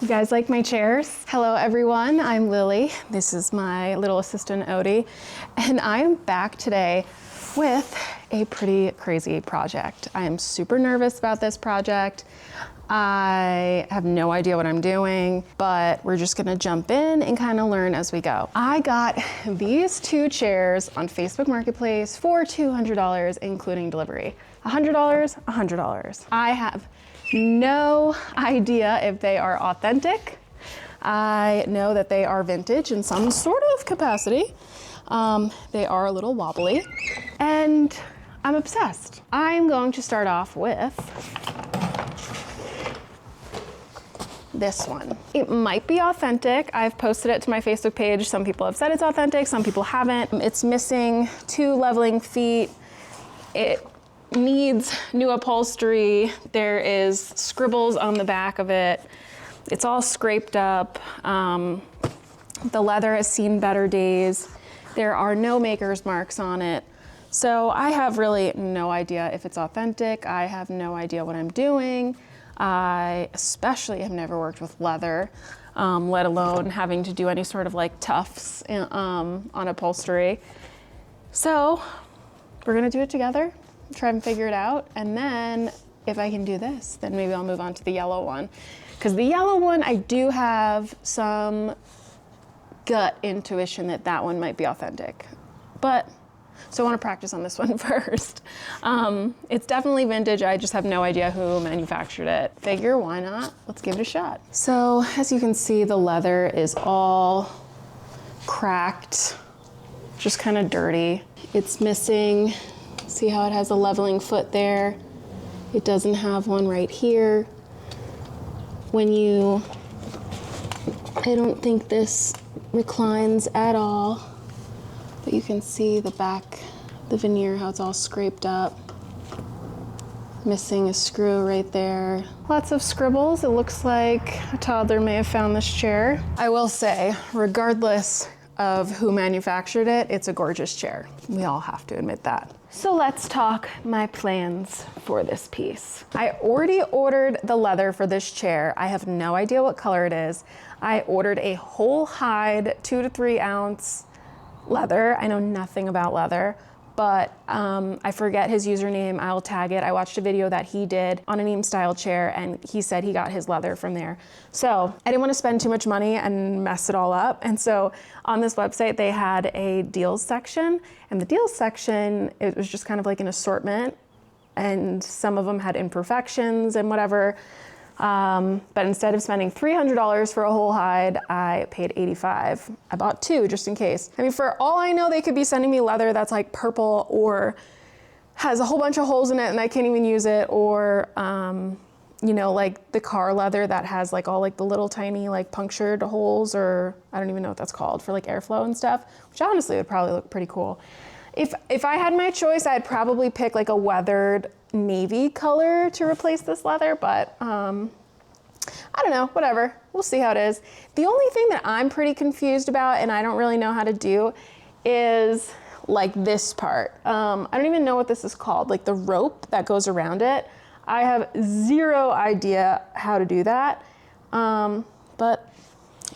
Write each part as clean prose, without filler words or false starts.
You guys like my chairs? Hello everyone, I'm Lily. This is my little assistant Odie, and I'm back today with a pretty crazy project. I am super nervous about this project. I have no idea what I'm doing, but we're just gonna jump in and kind of learn as we go. I got these two chairs on Facebook Marketplace for $200, including delivery. $100, $100. I have no idea if they are authentic. I know that they are vintage in some sort of capacity. They are a little wobbly, and I'm obsessed. I'm going to start off with this one. It might be authentic. I've posted it to my Facebook page. Some people have said it's authentic, some people haven't. It's missing 2 leveling feet. It needs new upholstery. There is scribbles on the back of it. It's all scraped up. The leather has seen better days. There are no maker's marks on it. So I have really no idea if it's authentic. I have no idea what I'm doing. I especially have never worked with leather, let alone having to do any sort of like tufts on upholstery. So we're gonna do it together, try and figure it out. And then if I can do this, then maybe I'll move on to the yellow one. Because the yellow one, I do have some gut intuition that that one might be authentic. So I want to practice on this one first. It's definitely vintage. I just have no idea who manufactured it. Figure, why not? Let's give it a shot. So as you can see, the leather is all cracked, just kind of dirty. It's missing, see how it has a leveling foot there? It doesn't have one right here. I don't think this reclines at all. But you can see the back, the veneer, how it's all scraped up. Missing a screw right there. Lots of scribbles. It looks like a toddler may have found this chair. I will say, regardless of who manufactured it, it's a gorgeous chair. We all have to admit that. So let's talk my plans for this piece. I already ordered the leather for this chair. I have no idea what color it is. I ordered a whole hide, 2 to 3 ounce leather. I know nothing about leather, but I forget his username. I'll tag it. I watched a video that he did on an Eames style chair, and he said he got his leather from there. So I didn't want to spend too much money and mess it all up. And so on this website, they had a deals section, and the deals section, it was just kind of like an assortment, and some of them had imperfections and whatever. But instead of spending $300 for a whole hide, I paid $85. I bought 2 just in case. I mean, for all I know, they could be sending me leather that's like purple or has a whole bunch of holes in it and I can't even use it, or, you know, like the car leather that has like all like the little tiny like punctured holes, or I don't even know what that's called, for like airflow and stuff, which honestly would probably look pretty cool. If I had my choice, I'd probably pick like a weathered navy color to replace this leather, but I don't know, whatever. We'll see how it is. The only thing that I'm pretty confused about, and I don't really know how to do, is like this part. I don't even know what this is called, like the rope that goes around it. I have zero idea how to do that, but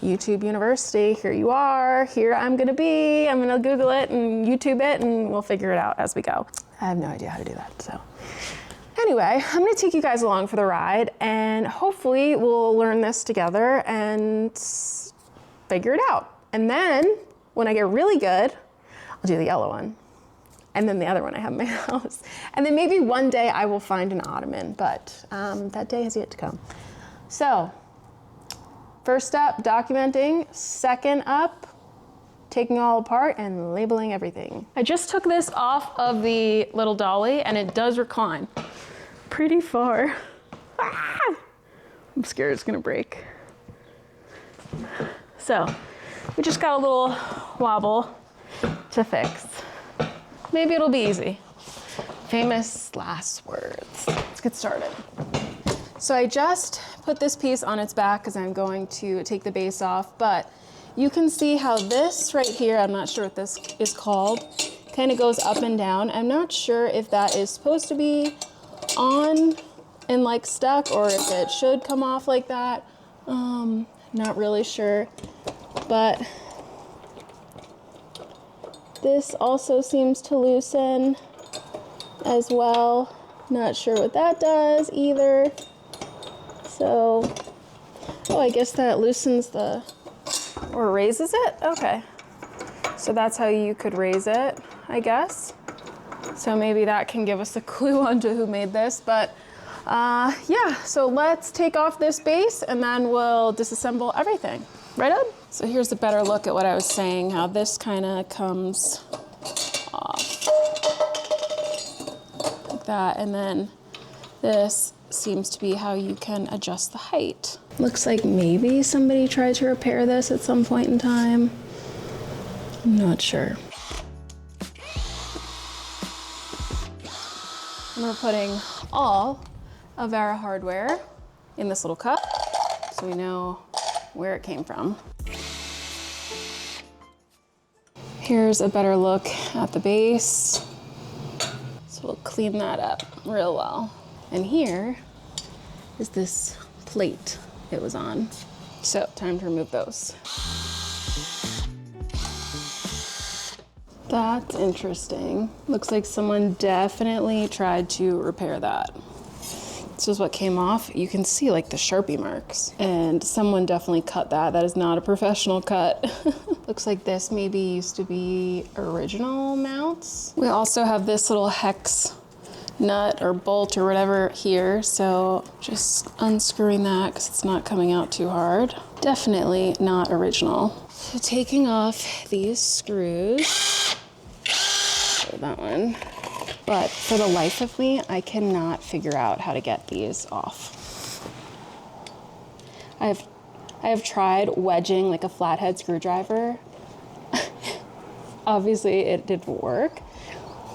YouTube University, here you are, here I'm gonna be. I'm gonna Google it and YouTube it, and we'll figure it out as we go. I have no idea how to do that, so. Anyway, I'm gonna take you guys along for the ride, and hopefully we'll learn this together and figure it out. And then, when I get really good, I'll do the yellow one. And then the other one I have in my house. And then maybe one day I will find an ottoman, but that day has yet to come. So, first up, documenting. Second up, taking all apart and labeling everything. I just took this off of the little dolly, and it does recline pretty far. Ah! I'm scared it's gonna break. So, we just got a little wobble to fix. Maybe it'll be easy. Famous last words. Let's get started. So I just put this piece on its back because I'm going to take the base off, but you can see how this right here, I'm not sure what this is called, kind of goes up and down. I'm not sure if that is supposed to be on and like stuck, or if it should come off like that, Not really sure, but this also seems to loosen as well. Not sure what that does either. So, oh, I guess that loosens or raises it? Okay. So that's how you could raise it, I guess. So maybe that can give us a clue onto who made this, but yeah, so let's take off this base and then we'll disassemble everything. Right on? So here's a better look at what I was saying, how this kind of comes off like that, and then this seems to be how you can adjust the height. Looks like maybe somebody tried to repair this at some point in time. I'm not sure. And we're putting all of our hardware in this little cup so we know where it came from. Here's a better look at the base. So we'll clean that up real well. And here is this plate it was on. So time to remove those. That's interesting. Looks like someone definitely tried to repair that. This is what came off. You can see like the Sharpie marks, and someone definitely cut that. That is not a professional cut. Looks like this maybe used to be original mounts. We also have this little hex nut or bolt or whatever here, so just unscrewing that because it's not coming out too hard. Definitely not original. So taking off these screws, that one, but for the life of me, I cannot figure out how to get these off. I have tried wedging like a flathead screwdriver. Obviously it didn't work,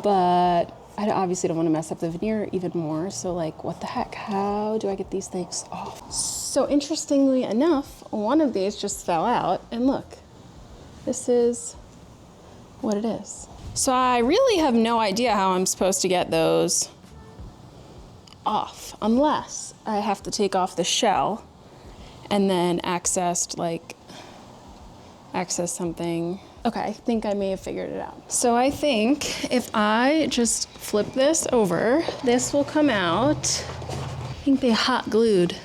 but I obviously don't want to mess up the veneer even more. So like, what the heck? How do I get these things off? So interestingly enough, one of these just fell out, and look, this is what it is. So I really have no idea how I'm supposed to get those off, unless I have to take off the shell and then access something. Okay, I think I may have figured it out. So I think if I just flip this over, this will come out. I think they hot glued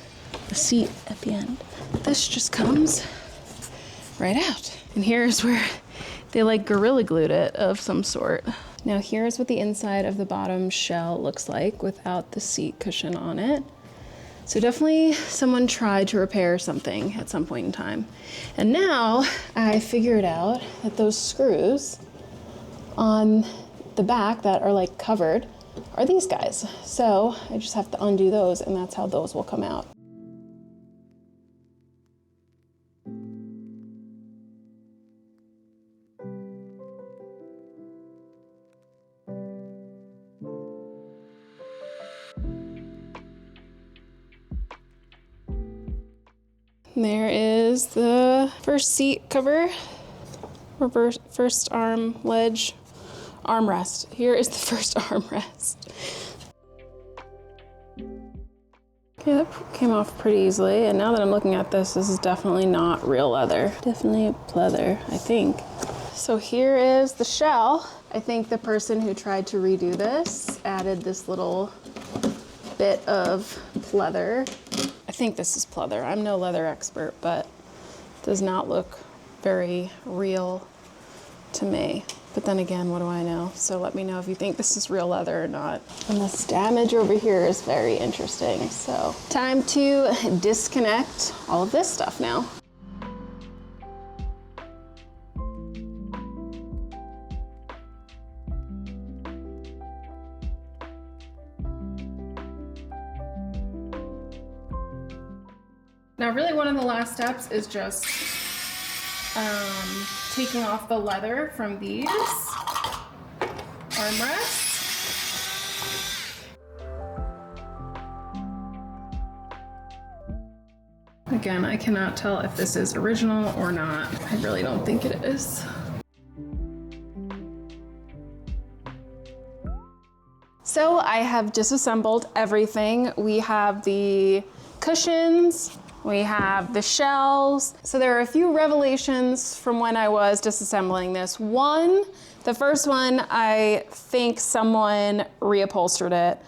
the seat at the end. This just comes right out. And here's where they like Gorilla Glued it of some sort. Now here's what the inside of the bottom shell looks like without the seat cushion on it. So definitely someone tried to repair something at some point in time. And now I figured out that those screws on the back that are like covered are these guys. So I just have to undo those, and that's how those will come out. There is the first seat cover, or first arm ledge, armrest. Here is the first armrest. Okay, that came off pretty easily, and now that I'm looking at this, this is definitely not real leather. Definitely pleather, I think. So here is the shell. I think the person who tried to redo this added this little bit of pleather. I think this is pleather. I'm no leather expert, but it does not look very real to me. But then again, what do I know? So let me know if you think this is real leather or not. And this damage over here is very interesting. So time to disconnect all of this stuff now. Now, really one of the last steps is just taking off the leather from these armrests. Again, I cannot tell if this is original or not. I really don't think it is. So I have disassembled everything. We have the cushions We have the shells. So there are a few revelations from when I was disassembling this. One, the first one, I think someone reupholstered it.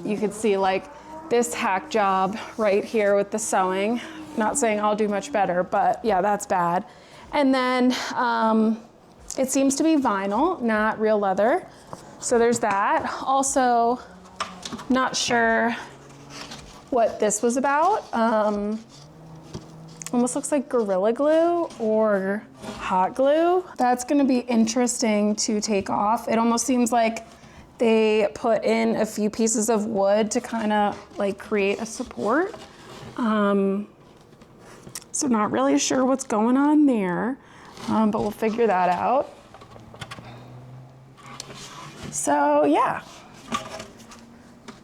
You could see like this hack job right here with the sewing. Not saying I'll do much better, but yeah, that's bad. And then it seems to be vinyl, not real leather. So there's that. Also, not sure what this was about. Almost looks like Gorilla Glue or hot glue. That's gonna be interesting to take off. It almost seems like they put in a few pieces of wood to kind of like create a support. So not really sure what's going on there, but we'll figure that out. So yeah,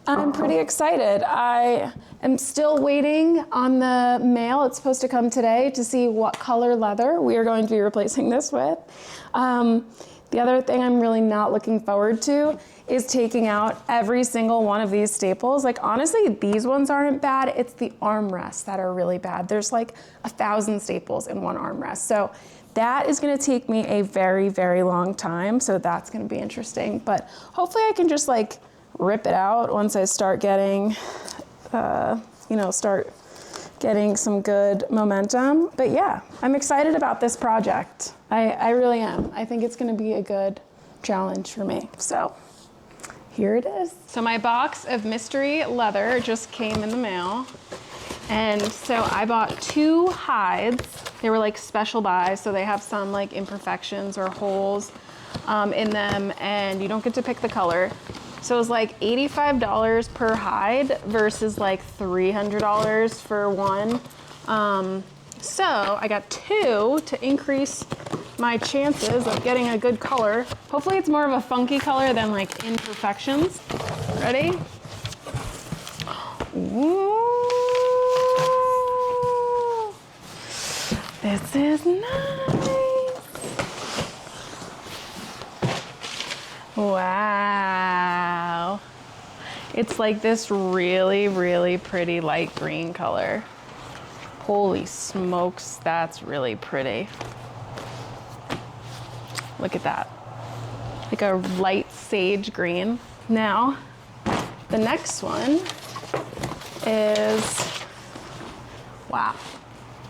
I'm pretty excited. I am still waiting on the mail. It's supposed to come today to see what color leather we are going to be replacing this with. The other thing I'm really not looking forward to is taking out every single one of these staples. Like honestly, these ones aren't bad. It's the armrests that are really bad. There's like 1,000 staples in one armrest. So that is gonna take me a very, very long time. So that's gonna be interesting. But hopefully I can just like rip it out once I start getting, start getting some good momentum. But yeah, I'm excited about this project. I really am. I think it's gonna be a good challenge for me. So here it is. So my box of mystery leather just came in the mail. And so I bought 2 hides. They were like special buys. So they have some like imperfections or holes in them, and you don't get to pick the color. So it was like $85 per hide versus like $300 for one. So I got 2 to increase my chances of getting a good color. Hopefully it's more of a funky color than like imperfections. Ready? Ooh. This is nice. Wow. It's like this really, really pretty light green color. Holy smokes, that's really pretty. Look at that. Like a light sage green. Now, the next one is, wow.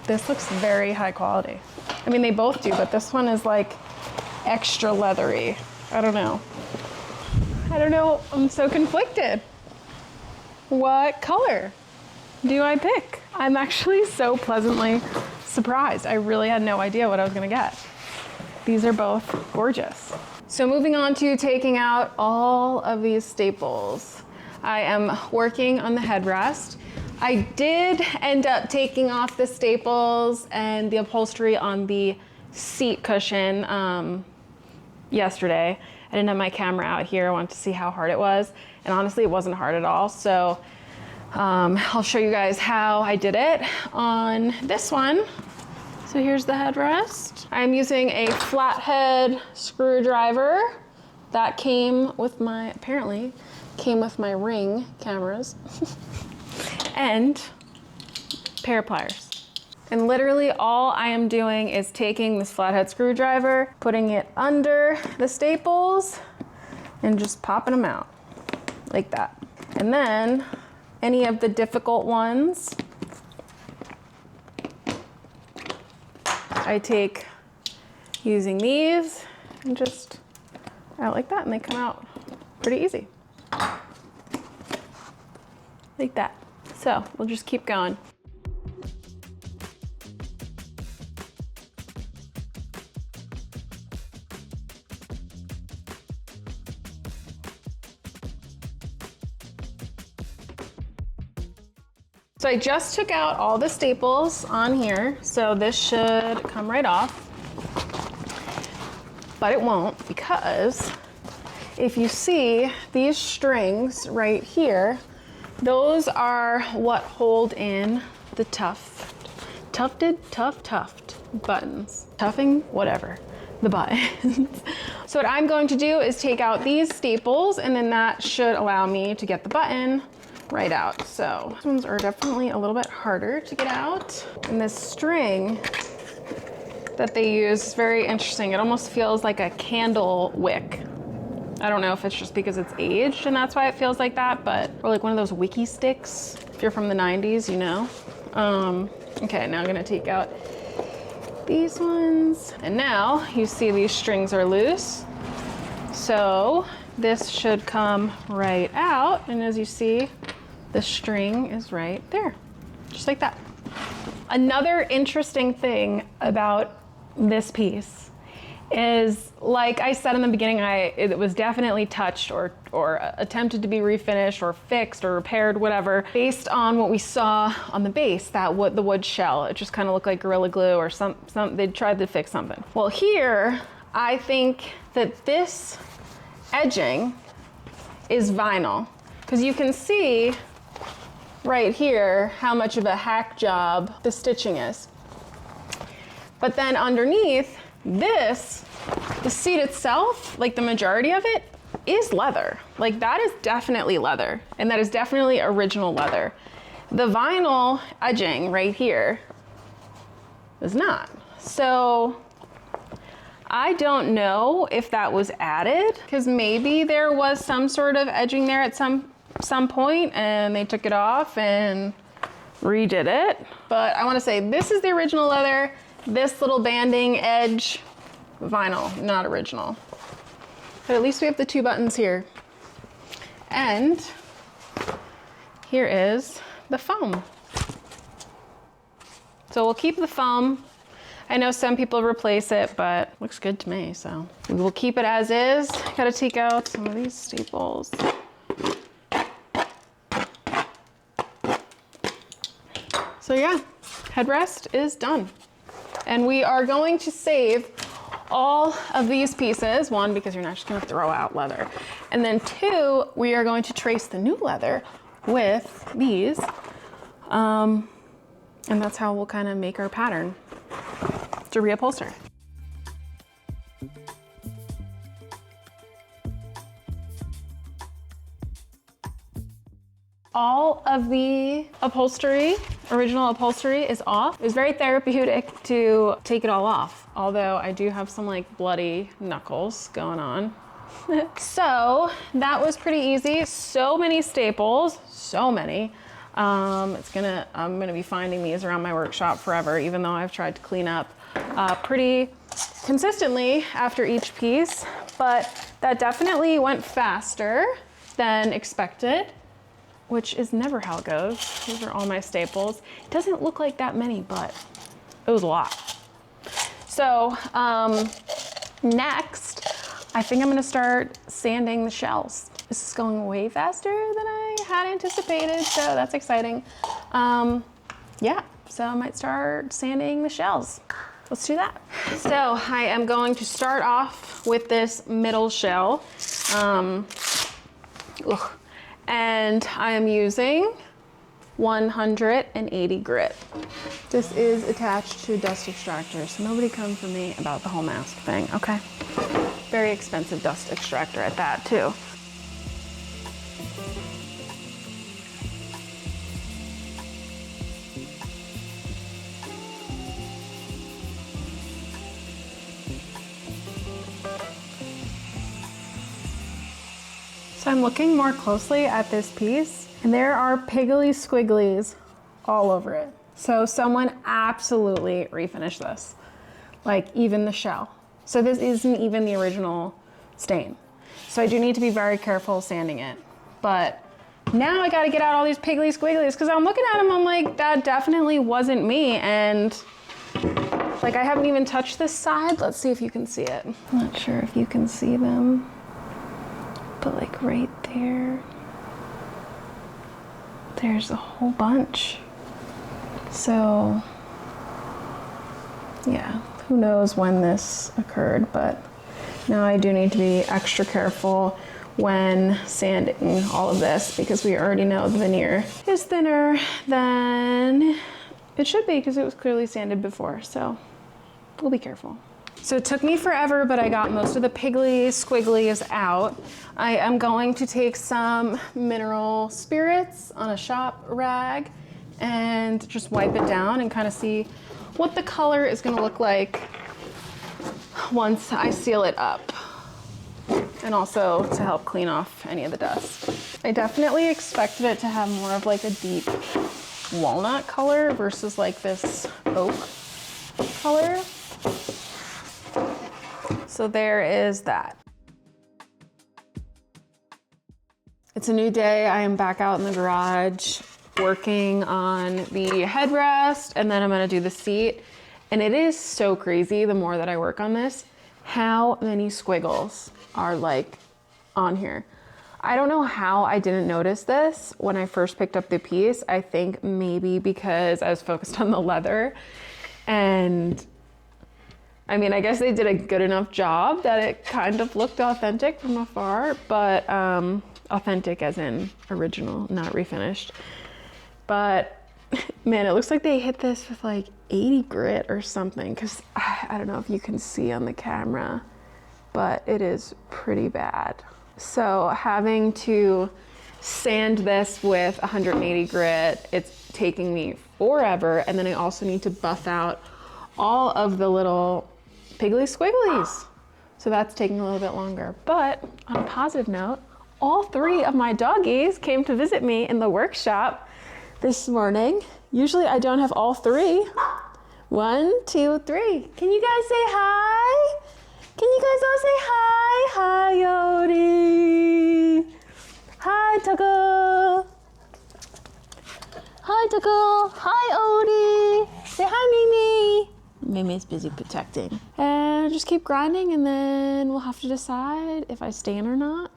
This looks very high quality. I mean, they both do, but this one is like extra leathery. I don't know. I'm so conflicted. What color do I pick? I'm actually so pleasantly surprised. I really had no idea what I was gonna get. These are both gorgeous. So moving on to taking out all of these staples. I am working on the headrest. I did end up taking off the staples and the upholstery on the seat cushion yesterday. I didn't have my camera out here. I wanted to see how hard it was. And honestly, it wasn't hard at all. So I'll show you guys how I did it on this one. So here's the headrest. I'm using a flathead screwdriver that apparently came with my Ring cameras and pair of pliers. And literally all I am doing is taking this flathead screwdriver, putting it under the staples and just popping them out like that. And then any of the difficult ones, I take using these and just out like that, and they come out pretty easy. Like that. So we'll just keep going. So I just took out all the staples on here, so this should come right off. But it won't, because if you see these strings right here, those are what hold in the tuft buttons. Tuffing, whatever, the buttons. So what I'm going to do is take out these staples, and then that should allow me to get the button right out. So these ones are definitely a little bit harder to get out. And this string that they use is very interesting. It almost feels like a candle wick. I don't know if it's just because it's aged and that's why it feels like that, but, or like one of those wiki sticks. If you're from the 90s, you know. Okay, now I'm gonna take out these ones. And now you see these strings are loose. So this should come right out. And as you see, the string is right there, just like that. Another interesting thing about this piece is, like I said in the beginning, it was definitely touched or attempted to be refinished or fixed or repaired, whatever, based on what we saw on the base, the wood shell. It just kind of looked like Gorilla Glue or they tried to fix something. Well, here, I think that this edging is vinyl, because you can see right here how much of a hack job the stitching is. But then underneath, the seat itself, like the majority of it, is leather. Like that is definitely leather, and that is definitely original leather. The vinyl edging right here is not. So I don't know if that was added, because maybe there was some sort of edging there at some point and they took it off and redid it. But I want to say this is the original leather. This little banding edge, vinyl, not original. But at least we have the 2 buttons here. And here is the foam. So we'll keep the foam. I know some people replace it, but looks good to me, so we will keep it as is. Gotta take out some of these staples. So yeah, headrest is done. And we are going to save all of these pieces. 1, because you're not just gonna throw out leather. And then 2, we are going to trace the new leather with these. And that's how we'll kind of make our pattern to reupholster. All of the upholstery, original upholstery, is off. It was very therapeutic to take it all off, although I do have some like bloody knuckles going on. So that was pretty easy. So many staples, so many. I'm gonna be finding these around my workshop forever, even though I've tried to clean up pretty consistently after each piece, but that definitely went faster than expected, which is never how it goes. These are all my staples. It doesn't look like that many, but it was a lot. So next, I think I'm gonna start sanding the shells. This is going way faster than I had anticipated, so that's exciting. Yeah, so I might start sanding the shells. Let's do that. So I am going to start off with this middle shell. And I am using 180 grit. This is attached to dust extractor, so nobody come for me about the whole mask thing, okay? Very expensive dust extractor at that too. So I'm looking more closely at this piece, and there are piggly squigglies all over it. So someone absolutely refinished this, like even the shell. So this isn't even the original stain. So I do need to be very careful sanding it. But now I gotta get out all these piggly squigglies, because I'm looking at them, I'm like, that definitely wasn't me. And like, I haven't even touched this side. Let's see if you can see it. I'm not sure if you can see them. But like right there, there's a whole bunch. So yeah, who knows when this occurred, but now I do need to be extra careful when sanding all of this, because we already know the veneer is thinner than it should be, because it was clearly sanded before, so we'll be careful. So it took me forever, but I got most of the piggly squigglies out. I am going to take some mineral spirits on a shop rag and just wipe it down and kind of see what the color is going to look like once I seal it up. And also to help clean off any of the dust. I definitely expected it to have more of like a deep walnut color versus like this oak color. So there is that. It's a new day. I am back out in the garage working on the headrest, and then I'm gonna do the seat. And it is so crazy the more that I work on this, how many squiggles are like on here. I don't know how I didn't notice this when I first picked up the piece. I think maybe because I was focused on the leather, and I mean, I guess they did a good enough job that it kind of looked authentic from afar, but authentic as in original, not refinished. But man, it looks like they hit this with like 80 grit or something, because I don't know if you can see on the camera, but it is pretty bad. So having to sand this with 180 grit, it's taking me forever. And then I also need to buff out all of the little piggly squigglies. So that's taking a little bit longer. But on a positive note, all 3 of my doggies came to visit me in the workshop this morning. Usually I don't have all 3. 1, 2, 3. Can you guys say hi? Can you guys all say hi? Hi, Yodi. Hi, Tuckle. Hi, Tuckle. Hi, Odie. Say hi, Mimi. Mimi's busy protecting. And just keep grinding, and then we'll have to decide if I stain or not.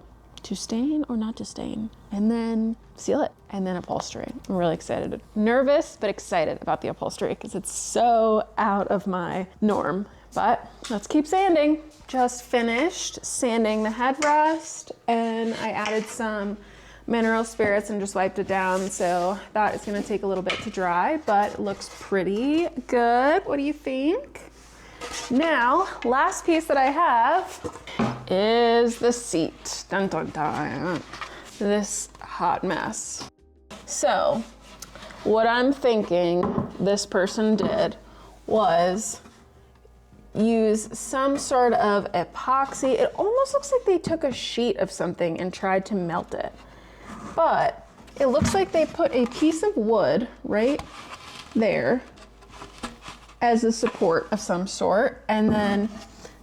To stain or not to stain. And then seal it. And then upholstery. I'm really excited. Nervous, but excited about the upholstery because it's so out of my norm. But let's keep sanding. Just finished sanding the headrest, and I added some mineral spirits and just wiped it down. So that is gonna take a little bit to dry, but it looks pretty good. What do you think? Now, last piece that I have is the seat. Dun, dun, dun. This hot mess. So what I'm thinking this person did was use some sort of epoxy. It almost looks like they took a sheet of something and tried to melt it. But it looks like they put a piece of wood right there as a support of some sort, and then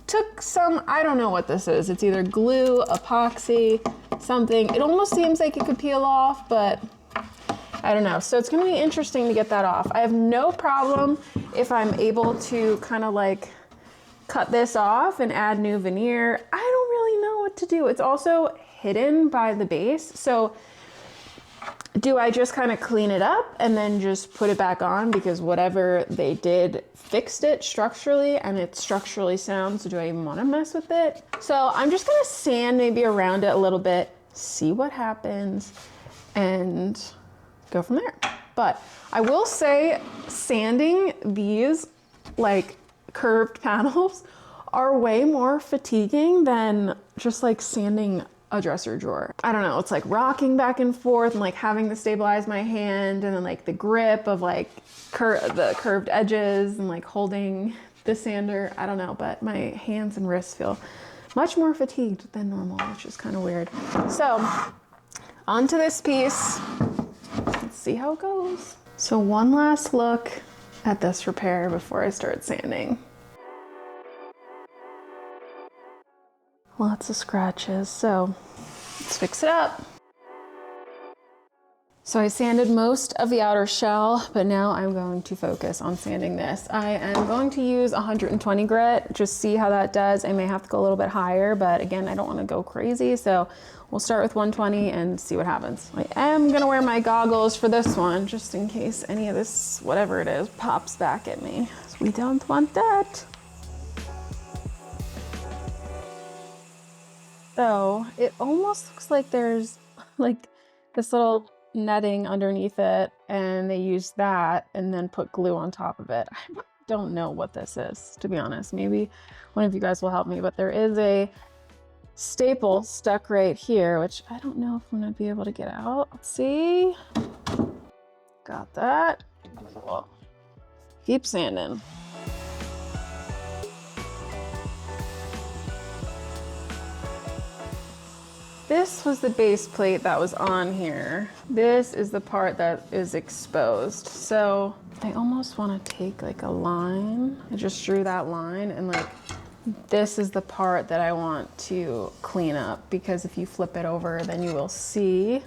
took some, I don't know what this is. It's either glue, epoxy, something. It almost seems like it could peel off, but I don't know. So it's gonna be interesting to get that off. I have no problem if I'm able to kind of like cut this off and add new veneer. I don't really know what to do. It's also hidden by the base. So do I just kind of clean it up and then just put it back on because whatever they did fixed it structurally and it's structurally sound, so do I even want to mess with it? So I'm just gonna sand maybe around it a little bit, see what happens, and go from there. But I will say sanding these like curved panels are way more fatiguing than just like sanding a dresser drawer. I don't know, it's like rocking back and forth and like having to stabilize my hand, and then like the grip of like the curved edges and like holding the sander. I don't know, but my hands and wrists feel much more fatigued than normal, which is kind of weird. So onto this piece. Let's see how it goes. So one last look at this repair before I start sanding. Lots of scratches, so let's fix it up. So I sanded most of the outer shell, but now I'm going to focus on sanding this. I am going to use 120 grit, just see how that does. I may have to go a little bit higher, but again, I don't want to go crazy, so we'll start with 120 and see what happens. I am gonna wear my goggles for this one, just in case any of this, whatever it is, pops back at me. So we don't want that. So it almost looks like there's like this little netting underneath it, and they used that and then put glue on top of it. don't know what this is, to be honest. Maybe one of you guys will help me, but there is a staple stuck right here, which I don't know if I'm gonna be able to get out. Let's see. Got that. Cool. Keep sanding. This was the base plate that was on here. This is the part that is exposed. So I almost want to take like a line. I just drew that line, and like this is the part that I want to clean up, because if you flip it over, then you will see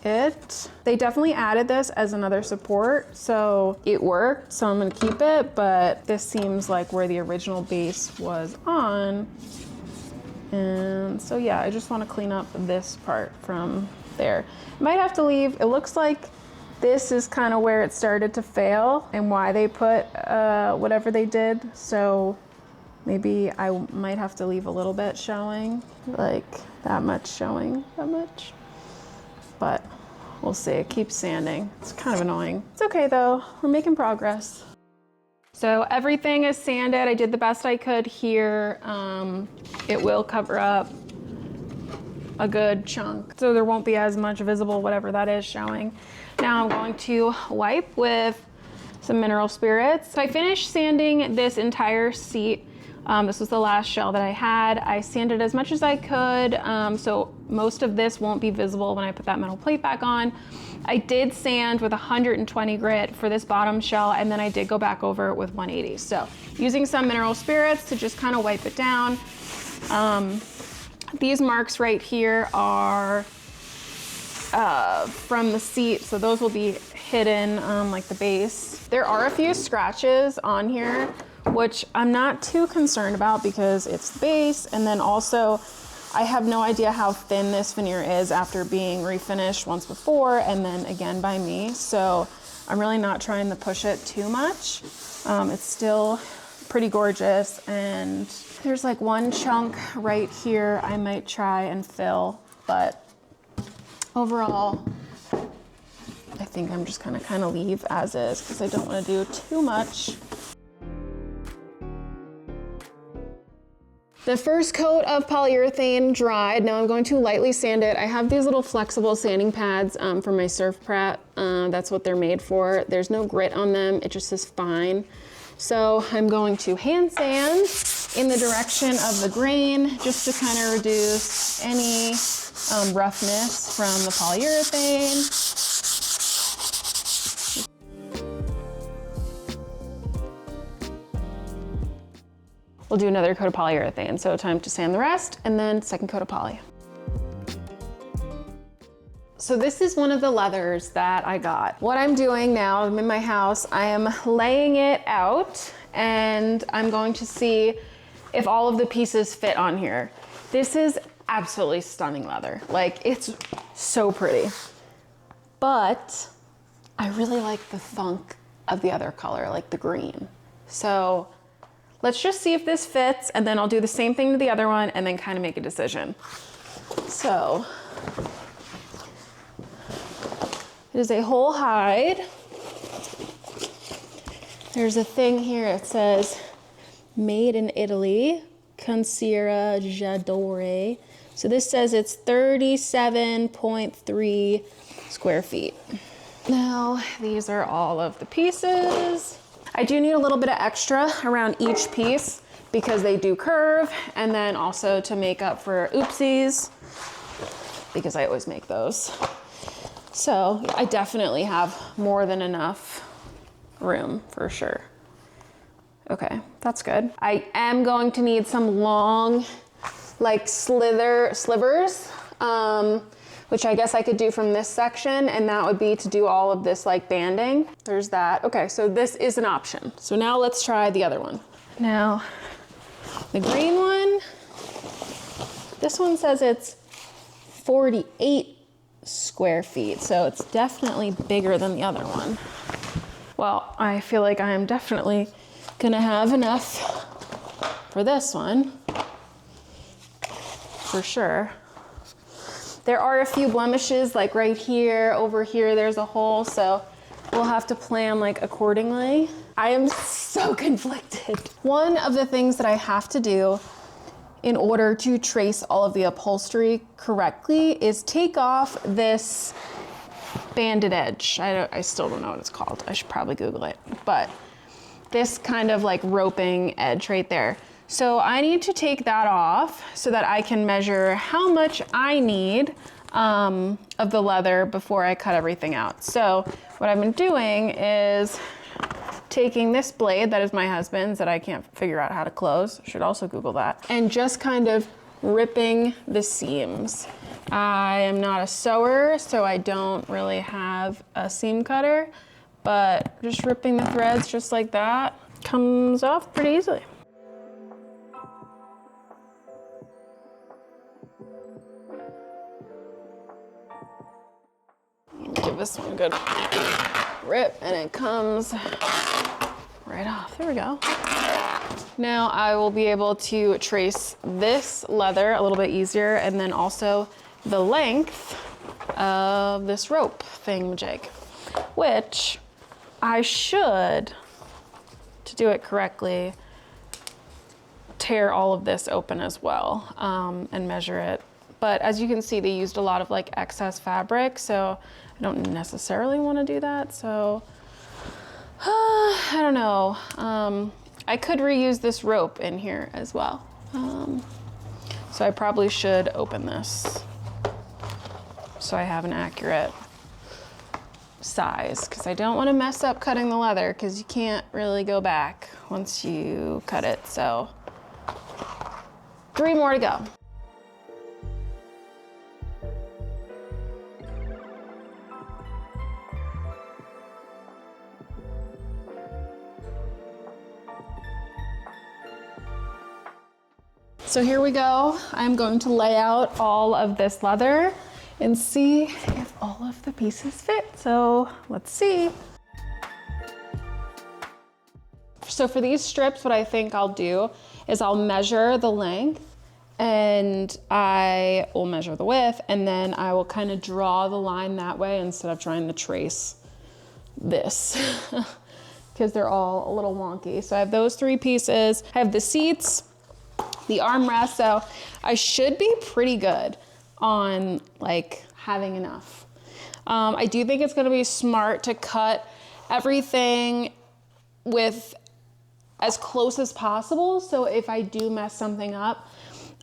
it. They definitely added this as another support, so it worked, so I'm gonna keep it, but this seems like where the original base was on. And so yeah, I just want to clean up this part from there. Might have to leave, it looks like this is kind of where it started to fail and why they put whatever they did. So maybe I might have to leave a little bit showing, like that much showing, that much. But we'll see, it keeps sanding. It's kind of annoying. It's okay though, we're making progress. So everything is sanded. I did the best I could here. It will cover up a good chunk, so there won't be as much visible, whatever that is, showing. Now I'm going to wipe with some mineral spirits. So I finished sanding this entire seat. This was the last shell that I had. I sanded as much as I could, so most of this won't be visible when I put that metal plate back on. I did sand with 120 grit for this bottom shell, and then I did go back over it with 180. So using some mineral spirits to just kind of wipe it down. These marks right here are from the seat, so those will be hidden like the base. There are a few scratches on here, which I'm not too concerned about because it's the base, and then also I have no idea how thin this veneer is after being refinished once before and then again by me, so I'm really not trying to push it too much. It's still pretty gorgeous, and there's like one chunk right here I might try and fill, but overall I think I'm just gonna kind of leave as is because I don't want to do too much. The first coat of polyurethane dried. Now I'm going to lightly sand it. I have these little flexible sanding pads for my surf prep. That's what they're made for. There's no grit on them. It just is fine. So I'm going to hand sand in the direction of the grain just to kind of reduce any roughness from the polyurethane. We'll do another coat of polyurethane. So time to sand the rest, and then second coat of poly. So this is one of the leathers that I got. What I'm doing now, I'm in my house, I am laying it out, and I'm going to see if all of the pieces fit on here. This is absolutely stunning leather. Like, it's so pretty. But I really like the thunk of the other color, like the green. So let's just see if this fits, and then I'll do the same thing to the other one and then kind of make a decision. So it is a whole hide. There's a thing here, it says made in Italy, Consiera Giadore. So this says it's 37.3 square feet. Now, these are all of the pieces. I do need a little bit of extra around each piece because they do curve, and then also to make up for oopsies, because I always make those. So I definitely have more than enough room for sure. Okay, that's good. I am going to need some long, like slivers, which I guess I could do from this section, and that would be to do all of this like banding. There's that. Okay, so this is an option. So now let's try the other one. Now, the green one, this one says it's 48 square feet, so it's definitely bigger than the other one. Well, I feel like I am definitely gonna have enough for this one, for sure. There are a few blemishes, like right here, over here, there's a hole, so we'll have to plan like accordingly. I am so conflicted. One of the things that I have to do in order to trace all of the upholstery correctly is take off this banded edge. I still don't know what it's called. I should probably Google it, but this kind of like roping edge right there. So I need to take that off so that I can measure how much I need of the leather before I cut everything out. So what I've been doing is taking this blade that is my husband's that I can't figure out how to close, should also Google that, and just kind of ripping the seams. I am not a sewer, so I don't really have a seam cutter, but just ripping the threads just like that comes off pretty easily. Give this one a good rip and it comes right off. There we go. Now I will be able to trace this leather a little bit easier, and then also the length of this rope thingamajig, which I should, to do it correctly, tear all of this open as well and measure it. But as you can see, they used a lot of like excess fabric, so I don't necessarily want to do that. So I don't know. I could reuse this rope in here as well. So I probably should open this so I have an accurate size, because I don't want to mess up cutting the leather, because you can't really go back once you cut it. So 3 more to go. So here we go. I'm going to lay out all of this leather and see if all of the pieces fit. So let's see. So for these strips, what I think I'll do is I'll measure the length and I will measure the width, and then I will kind of draw the line that way instead of trying to trace this because they're all a little wonky. So I have those 3 pieces. I have the seats, the armrest, so I should be pretty good on like having enough. I do think it's gonna be smart to cut everything with as close as possible. So if I do mess something up,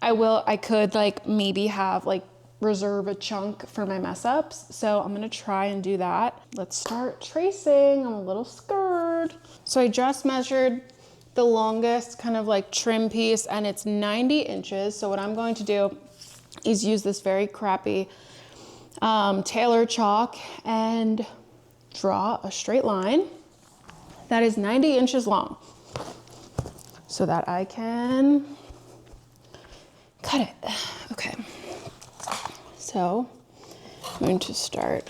I could like maybe have like reserve a chunk for my mess ups. So I'm gonna try and do that. Let's start tracing. I'm a little scared. So I just measured the longest kind of like trim piece, and it's 90 inches. So what I'm going to do is use this very crappy tailor chalk and draw a straight line that is 90 inches long so that I can cut it. Okay, so I'm going to start.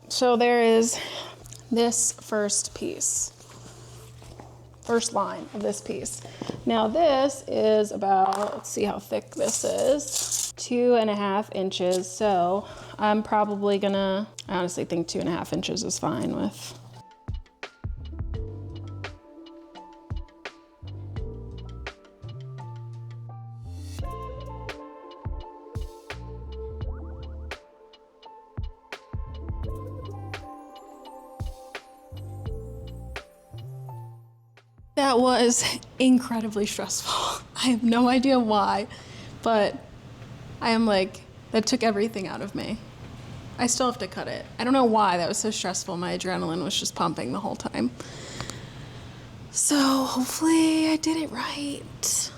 So there is this first piece, first line of this piece. Now this is about, let's see how thick this is, 2.5 inches. So I'm probably gonna, I honestly think 2.5 inches is fine with. That was incredibly stressful. I have no idea why, but I am like, that took everything out of me. I still have to cut it. I don't know why that was so stressful. My adrenaline was just pumping the whole time. So hopefully I did it right.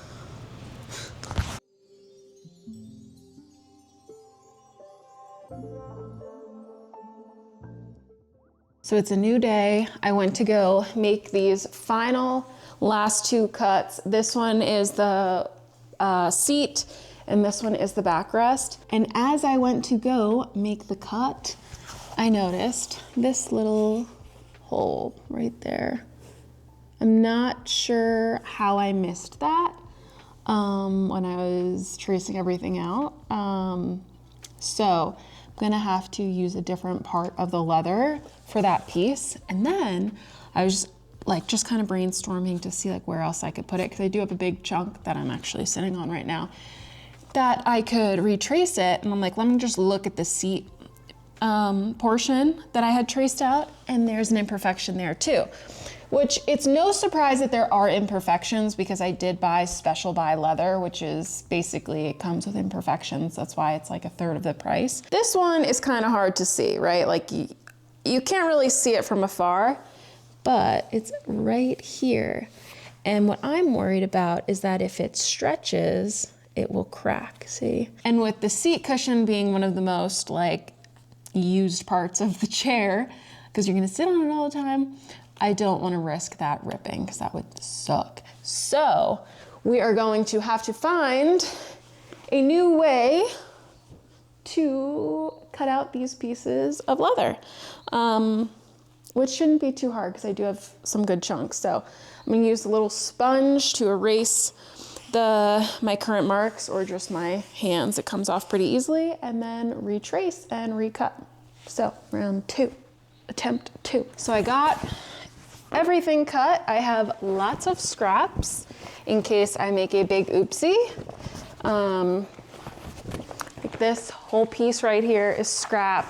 So it's a new day. I went to go make these final last 2 cuts. This one is the seat and this one is the backrest. And as I went to go make the cut, I noticed this little hole right there. I'm not sure how I missed that. when I was tracing everything out. So I'm gonna have to use a different part of the leather for that piece. And then I was just kind of brainstorming to see like where else I could put it, because I do have a big chunk that I'm actually sitting on right now that I could retrace it. And I'm like, let me just look at the seat portion that I had traced out, and there's an imperfection there too. Which, it's no surprise that there are imperfections, because I did buy special buy leather, which is basically, it comes with imperfections. That's why it's like a third of the price. This one is kind of hard to see, right? Like you can't really see it from afar, but it's right here. And what I'm worried about is that if it stretches, it will crack, see? And with the seat cushion being one of the most like used parts of the chair, because you're gonna sit on it all the time, I don't want to risk that ripping, because that would suck. So we are going to have to find a new way to cut out these pieces of leather, which shouldn't be too hard because I do have some good chunks. So I'm gonna use a little sponge to erase my current marks, or just my hands. It comes off pretty easily, and then retrace and recut. So round 2, attempt 2. So I got everything cut. I have lots of scraps in case I make a big oopsie. Like this whole piece right here is scrap,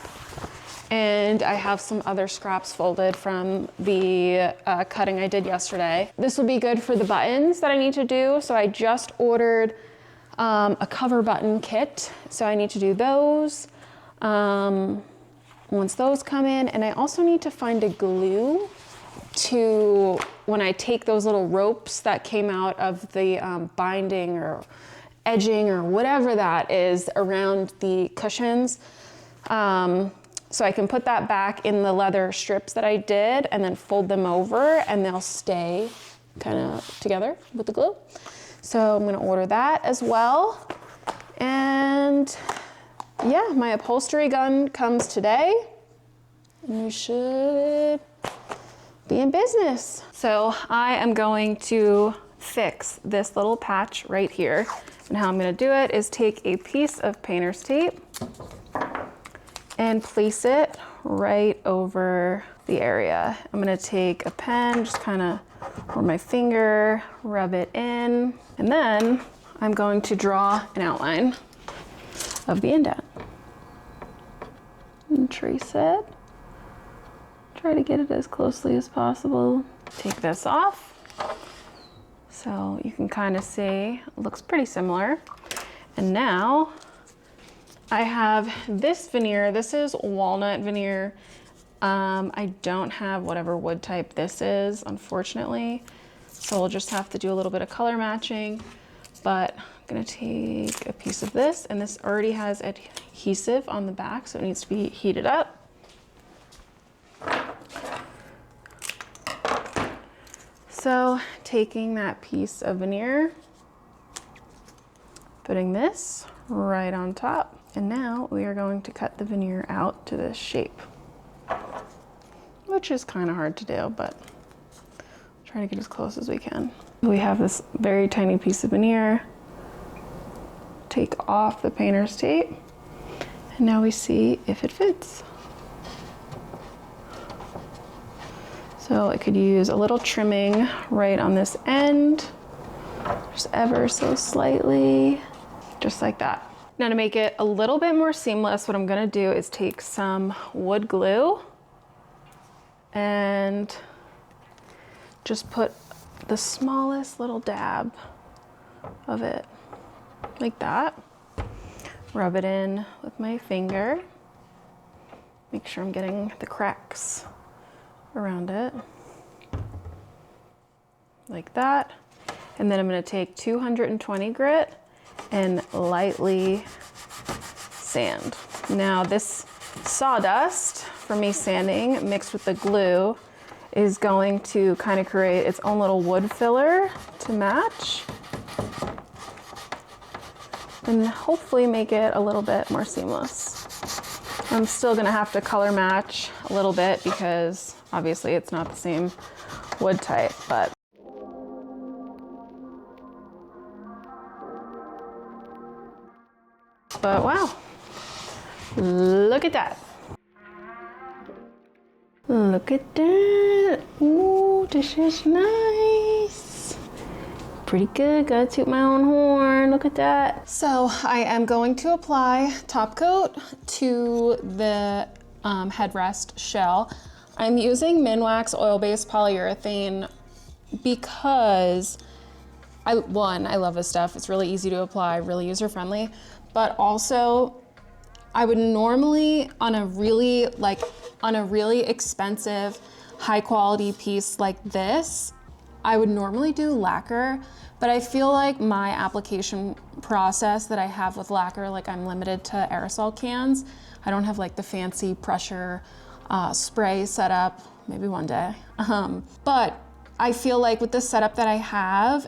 and I have some other scraps folded from the cutting I did yesterday. This will be good for the buttons that I need to do. So I just ordered a cover button kit, so I need to do those once those come in. And I also need to find a glue to, when I take those little ropes that came out of the binding or edging or whatever that is around the cushions, so I can put that back in the leather strips that I did, and then fold them over, and they'll stay kind of together with the glue. So I'm gonna order that as well. And yeah, my upholstery gun comes today, and we should be in business. So I am going to fix this little patch right here. And how I'm gonna do it is take a piece of painter's tape and place it right over the area. I'm gonna take a pen, just kind of, or my finger, rub it in, and then I'm going to draw an outline of the indent. And trace it. Try to get it as closely as possible. Take this off. So you can kind of see, it looks pretty similar. And now I have this veneer. This is walnut veneer. I don't have whatever wood type this is, unfortunately. So we'll just have to do a little bit of color matching. But I'm gonna take a piece of this, and this already has adhesive on the back, so it needs to be heated up. So taking that piece of veneer, putting this right on top, and now we are going to cut the veneer out to this shape, which is kind of hard to do, but try to get as close as we can. We have this very tiny piece of veneer. Take off the painter's tape, and now we see if it fits. So I could use a little trimming right on this end, just ever so slightly, just like that. Now to make it a little bit more seamless, what I'm gonna do is take some wood glue and just put the smallest little dab of it, like that. Rub it in with my finger. Make sure I'm getting the cracks around it, like that. And then I'm gonna take 220 grit and lightly sand. Now this sawdust from me sanding mixed with the glue is going to kind of create its own little wood filler to match, and hopefully make it a little bit more seamless. I'm still gonna have to color match a little bit because obviously it's not the same wood type, but But wow, look at that. Look at that. Ooh, this is nice. Pretty good, gotta toot my own horn, look at that. So I am going to apply top coat to the headrest shell. I'm using Minwax oil-based polyurethane because I love this stuff. It's really easy to apply, really user-friendly, but also I would normally on a really expensive, high quality piece like this, I would normally do lacquer, but I feel like my application process that I have with lacquer, like I'm limited to aerosol cans. I don't have like the fancy pressure spray setup, maybe one day. But I feel like with the setup that I have,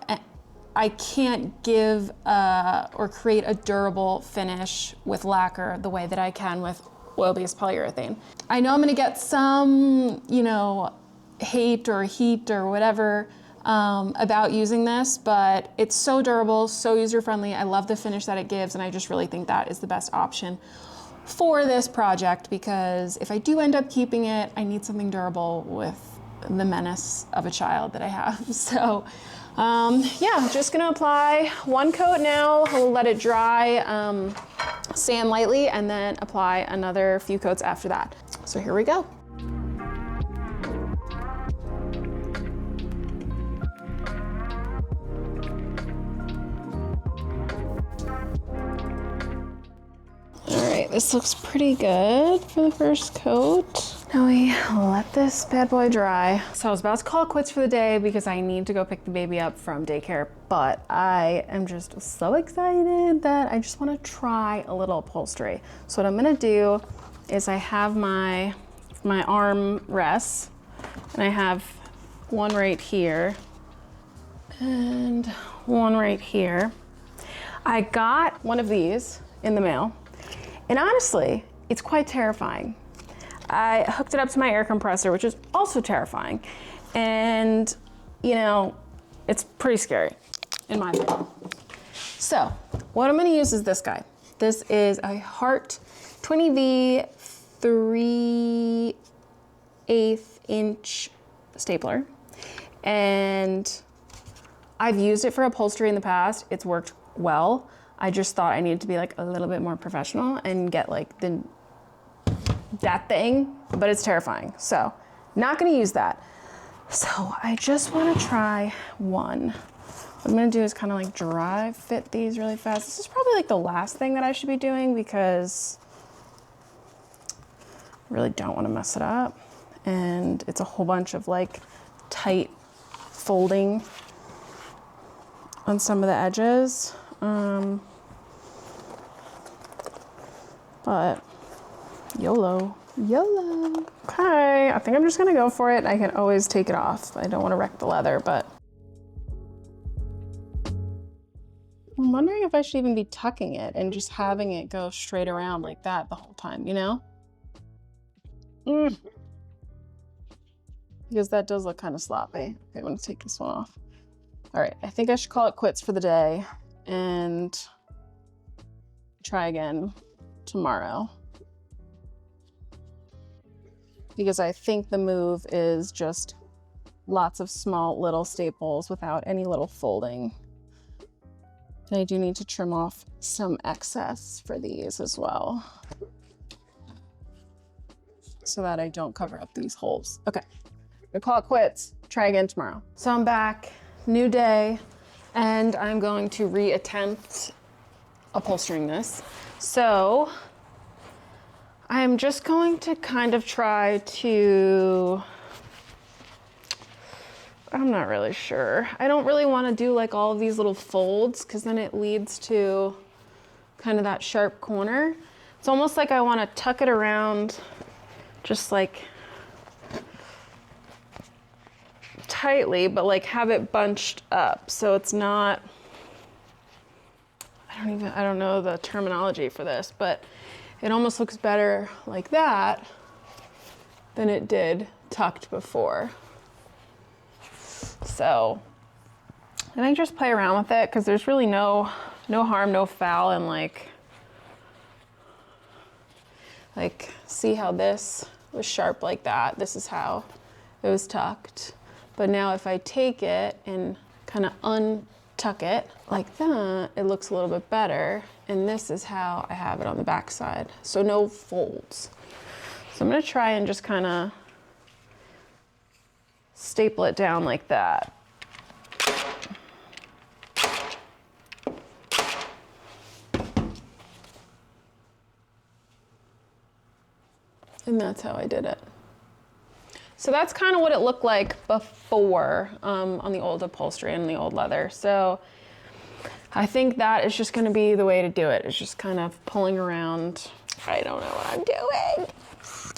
I can't give or create a durable finish with lacquer the way that I can with oil-based polyurethane. I know I'm gonna get some, you know, hate or heat or whatever about using this, but it's so durable, so user-friendly. I love the finish that it gives, and I just really think that is the best option for this project, because if I do end up keeping it, I need something durable with the menace of a child that I have. So yeah, I'm just gonna apply one coat now. We'll let it dry, sand lightly, and then apply another few coats after that. So here we go. This looks pretty good for the first coat. Now we let this bad boy dry. So I was about to call it quits for the day because I need to go pick the baby up from daycare, but I am just so excited that I just want to try a little upholstery. So what I'm gonna do is I have my arm rests, and I have one right here and one right here. I got one of these in the mail. And honestly, it's quite terrifying. I hooked it up to my air compressor, which is also terrifying. And, you know, it's pretty scary, in my opinion. So, what I'm gonna use is this guy. This is a Hart 20V 3/8 inch stapler. And I've used it for upholstery in the past. It's worked well. I just thought I needed to be like a little bit more professional and get like that thing, but it's terrifying. So not gonna use that. So I just wanna try one. What I'm gonna do is kind of like dry fit these really fast. This is probably like the last thing that I should be doing because I really don't wanna mess it up. And it's a whole bunch of like tight folding on some of the edges. But YOLO. Okay, I think I'm just gonna go for it. I can always take it off. I don't want to wreck the leather, but I'm wondering if I should even be tucking it and just having it go straight around like that the whole time, you know? Because that does look kind of sloppy. Okay, I'm gonna take this one off. All right, I think I should call it quits for the day and try again tomorrow. Because I think the move is just lots of small little staples without any little folding. And I do need to trim off some excess for these as well, so that I don't cover up these holes. Okay, I'm gonna call it quits. Try again tomorrow. So I'm back, new day, and I'm going to reattempt upholstering this. So I'm just going to kind of try to, I'm not really sure. I don't really want to do like all of these little folds because then it leads to kind of that sharp corner. It's almost like I want to tuck it around just like tightly, but like have it bunched up so it's not, I don't know the terminology for this, but it almost looks better like that than it did tucked before. So I think just play around with it because there's really no harm, no foul in like Like, see how this was sharp like that? This is how it was tucked. But now if I take it and kind of untuck it like that, it looks a little bit better. And this is how I have it on the back side. So no folds. So I'm gonna try and just kind of staple it down like that. And that's how I did it. So that's kind of what it looked like before on the old upholstery and the old leather. So I think that is just gonna be the way to do it. It's just kind of pulling around. I don't know what I'm doing.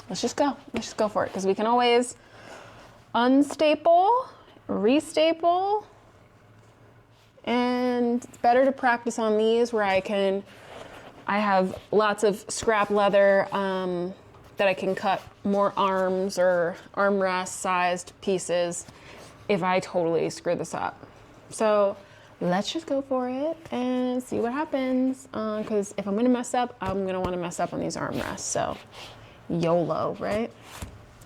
Let's just go for it, because we can always unstaple, restaple, and it's better to practice on these where I have lots of scrap leather that I can cut more arms or armrest sized pieces if I totally screw this up. So let's just go for it and see what happens. Because if I'm gonna mess up, I'm gonna wanna mess up on these armrests. So YOLO, right?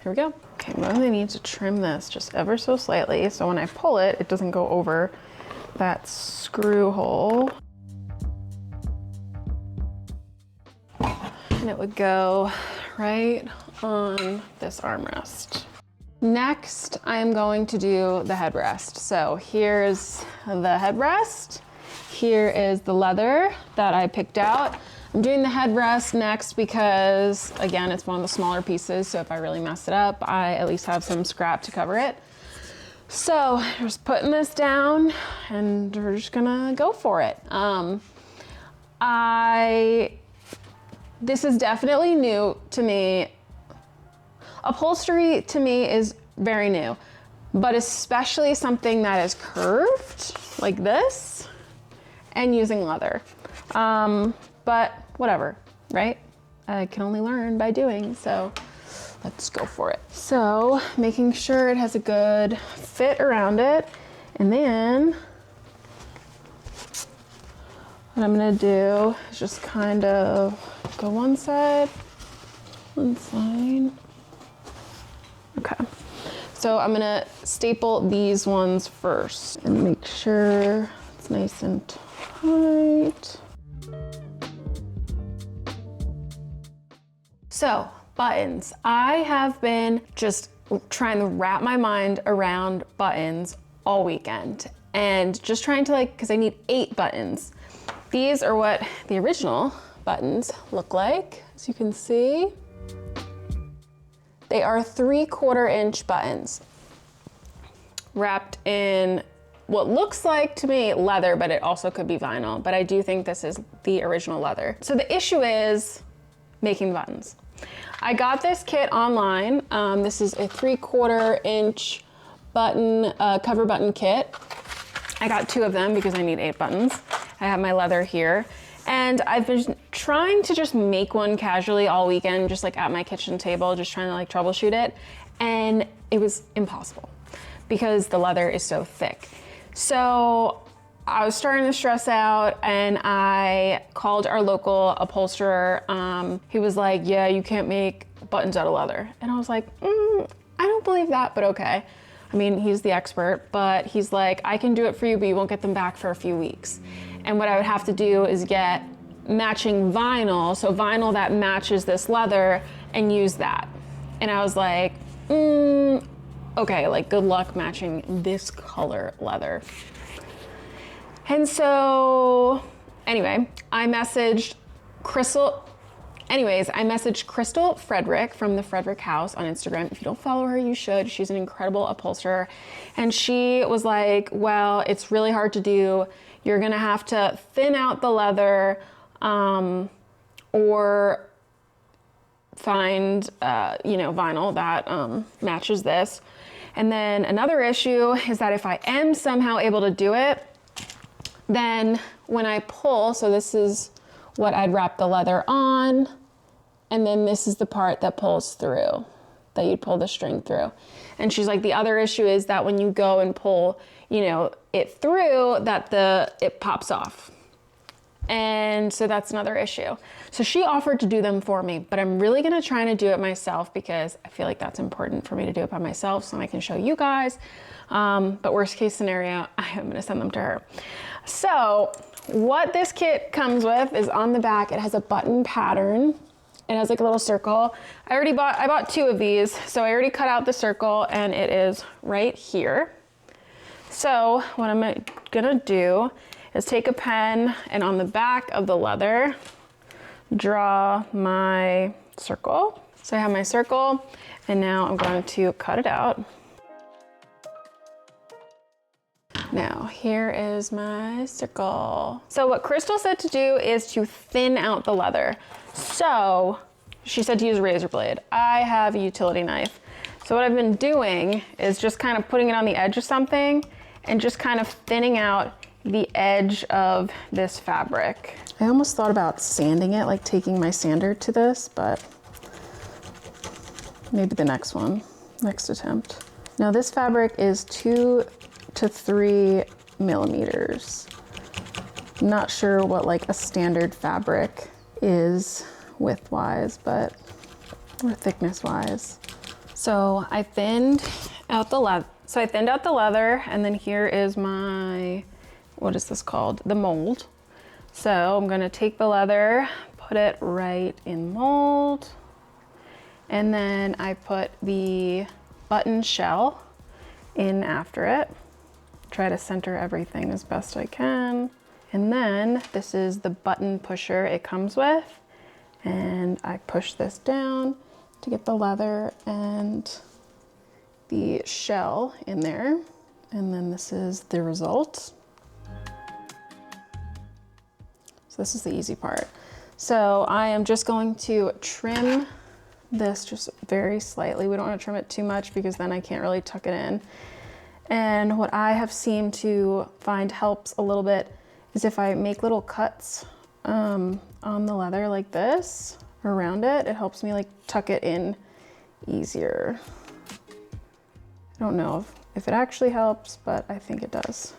Here we go. Okay, I'm gonna need to trim this just ever so slightly, so when I pull it, it doesn't go over that screw hole. And it would go right on this armrest. Next, I am going to do the headrest. So here's the headrest. Here is the leather that I picked out. I'm doing the headrest next because, again, it's one of the smaller pieces, so if I really mess it up, I at least have some scrap to cover it. So just putting this down and we're just gonna go for it. This is definitely new to me. Upholstery to me is very new, but especially something that is curved like this and using leather. But whatever, right? I can only learn by doing, so let's go for it. So making sure it has a good fit around it, and then what I'm gonna do is just kind of go one side. Okay. So I'm gonna staple these ones first and make sure it's nice and tight. So buttons. I have been just trying to wrap my mind around buttons all weekend and just trying to because I need 8 buttons. These are what the original buttons look like, as you can see. They are 3/4 inch buttons wrapped in what looks like to me leather, but it also could be vinyl, but I do think this is the original leather. So the issue is making buttons. I got this kit online. This is a 3/4 inch button, cover button kit. I got 2 of them because I need 8 buttons. I have my leather here. And I've been trying to just make one casually all weekend, just at my kitchen table, just trying to troubleshoot it. And it was impossible because the leather is so thick. So I was starting to stress out and I called our local upholsterer. He was like, yeah, you can't make buttons out of leather. And I was like, I don't believe that, but okay. I mean, he's the expert, but he's like, I can do it for you, but you won't get them back for a few weeks. And what I would have to do is get matching vinyl, so vinyl that matches this leather, and use that. And I was like, okay, good luck matching this color leather. And so, anyway, I messaged Crystal Frederick from the Frederick House on Instagram. If you don't follow her, you should. She's an incredible upholsterer. And she was like, well, it's really hard to do. You're gonna have to thin out the leather or find, vinyl that matches this. And then another issue is that if I am somehow able to do it, then when I pull, so this is what I'd wrap the leather on, and then this is the part that pulls through, that you'd pull the string through. And she's like, the other issue is that when you go and pull, it through, that it pops off. And so that's another issue. So she offered to do them for me, but I'm really gonna try to do it myself because I feel like that's important for me to do it by myself so I can show you guys. But worst case scenario, I am gonna send them to her. So what this kit comes with is on the back, it has a button pattern. It has like a little circle. I bought 2 of these. So I already cut out the circle and it is right here. So what I'm gonna do is take a pen and on the back of the leather, draw my circle. So I have my circle and now I'm going to cut it out. Now here is my circle. So what Crystal said to do is to thin out the leather. So she said to use a razor blade. I have a utility knife. So what I've been doing is just kind of putting it on the edge of something and just kind of thinning out the edge of this fabric. I almost thought about sanding it, like taking my sander to this, but maybe the next attempt. Now this fabric is 2 to 3 millimeters. I'm not sure what like a standard fabric is width-wise, or thickness-wise. So I thinned out the leather, and then here is my, what is this called? The mold. So I'm gonna take the leather, put it right in mold, and then I put the button shell in after it. Try to center everything as best I can. And then this is the button pusher it comes with. And I push this down to get the leather and the shell in there. And then this is the result. So this is the easy part. So I am just going to trim this just very slightly. We don't want to trim it too much because then I can't really tuck it in. And what I have seemed to find helps a little bit is if I make little cuts on the leather like this around it, it helps me like tuck it in easier. I don't know if it actually helps, but I think it does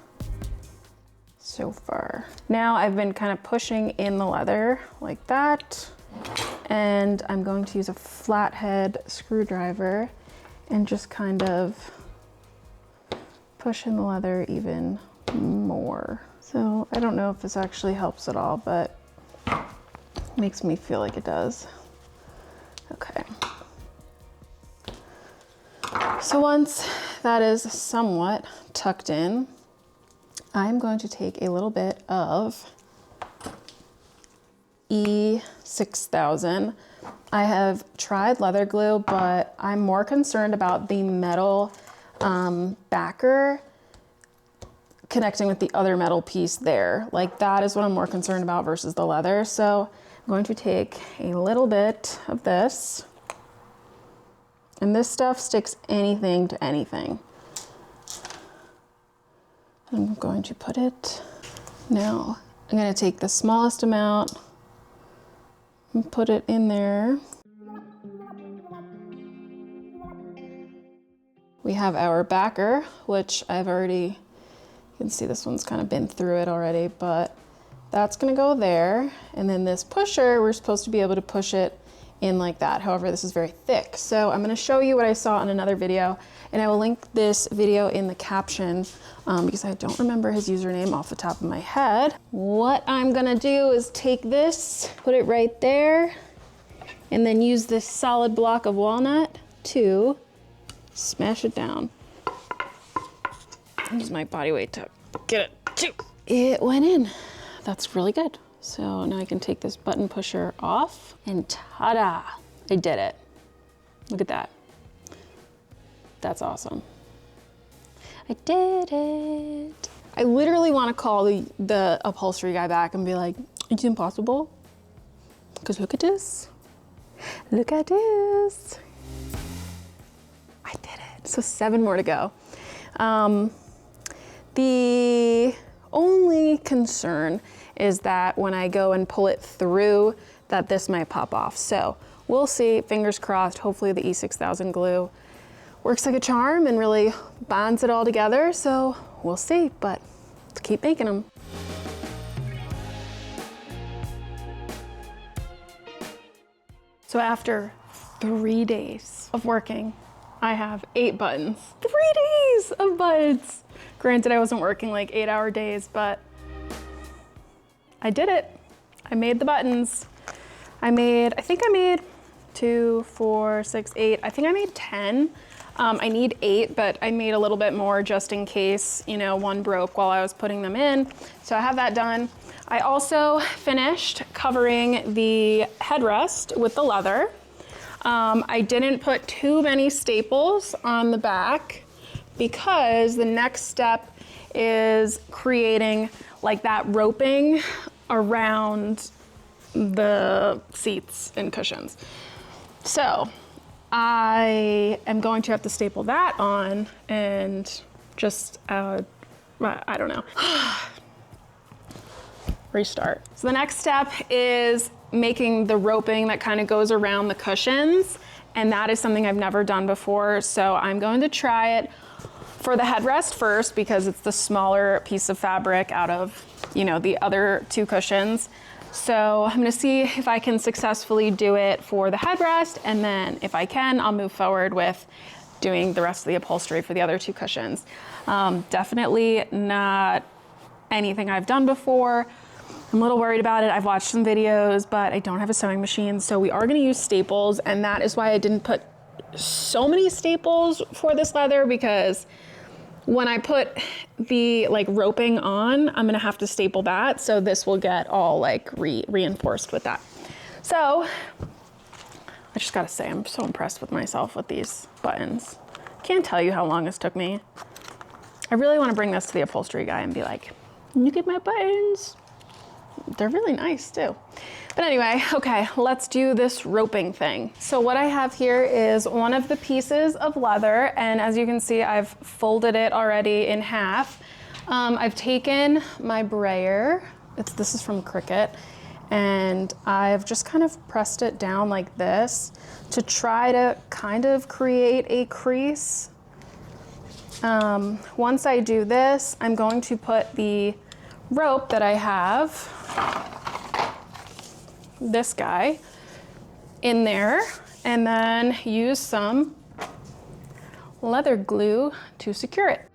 so far. Now I've been kind of pushing in the leather like that, and I'm going to use a flathead screwdriver and just kind of push in the leather even more. So I don't know if this actually helps at all, but it makes me feel like it does. Okay. So once that is somewhat tucked in, I'm going to take a little bit of E6000. I have tried leather glue, but I'm more concerned about the metal backer connecting with the other metal piece there. Like that is what I'm more concerned about versus the leather. So I'm going to take a little bit of this, and this stuff sticks anything to anything. I'm going to put it, now I'm going to take the smallest amount and put it in there. We have our backer, which I've already, you can see this one's kind of been through it already, but that's gonna go there. And then this pusher, we're supposed to be able to push it in like that. However, this is very thick. So I'm gonna show you what I saw in another video, and I will link this video in the caption because I don't remember his username off the top of my head. What I'm gonna do is take this, put it right there, and then use this solid block of walnut to smash it down. Use my body weight to get it too. It went in. That's really good. So now I can take this button pusher off, and ta-da, I did it. Look at that. That's awesome. I did it. I literally want to call the upholstery guy back and be like, it's impossible. Because look at this. Look at this. I did it. So 7 more to go. The only concern is that when I go and pull it through, that this might pop off. So we'll see, fingers crossed. Hopefully the E6000 glue works like a charm and really bonds it all together. So we'll see, but let's keep making them. So after 3 days of working, I have 8 buttons. 3 days of buttons. Granted, I wasn't working like 8-hour days, but I did it. I made the buttons. I think I made 2, 4, 6, 8. I think I made 10. I need 8, but I made a little bit more just in case, you know, one broke while I was putting them in. So I have that done. I also finished covering the headrest with the leather. I didn't put too many staples on the back because the next step is creating like that roping around the seats and cushions. So I am going to have to staple that on and just, I don't know. Restart. So the next step is making the roping that kind of goes around the cushions. And that is something I've never done before. So I'm going to try it for the headrest first because it's the smaller piece of fabric out of, you know, the other 2 cushions. So I'm gonna see if I can successfully do it for the headrest. And then if I can, I'll move forward with doing the rest of the upholstery for the other 2 cushions. Definitely not anything I've done before. I'm a little worried about it. I've watched some videos, but I don't have a sewing machine. So we are gonna use staples, and that is why I didn't put so many staples for this leather, because when I put the like roping on, I'm gonna have to staple that. So this will get all like reinforced with that. So I just gotta say, I'm so impressed with myself with these buttons. Can't tell you how long this took me. I really wanna bring this to the upholstery guy and be like, look at my buttons. They're really nice too. But anyway, okay, let's do this roping thing. So what I have here is one of the pieces of leather, and as you can see, I've folded it already in half. I've taken my brayer, this is from Cricut, and I've just kind of pressed it down like this to try to kind of create a crease. Once I do this, I'm going to put the rope that I have, this guy, in there, and then use some leather glue to secure it.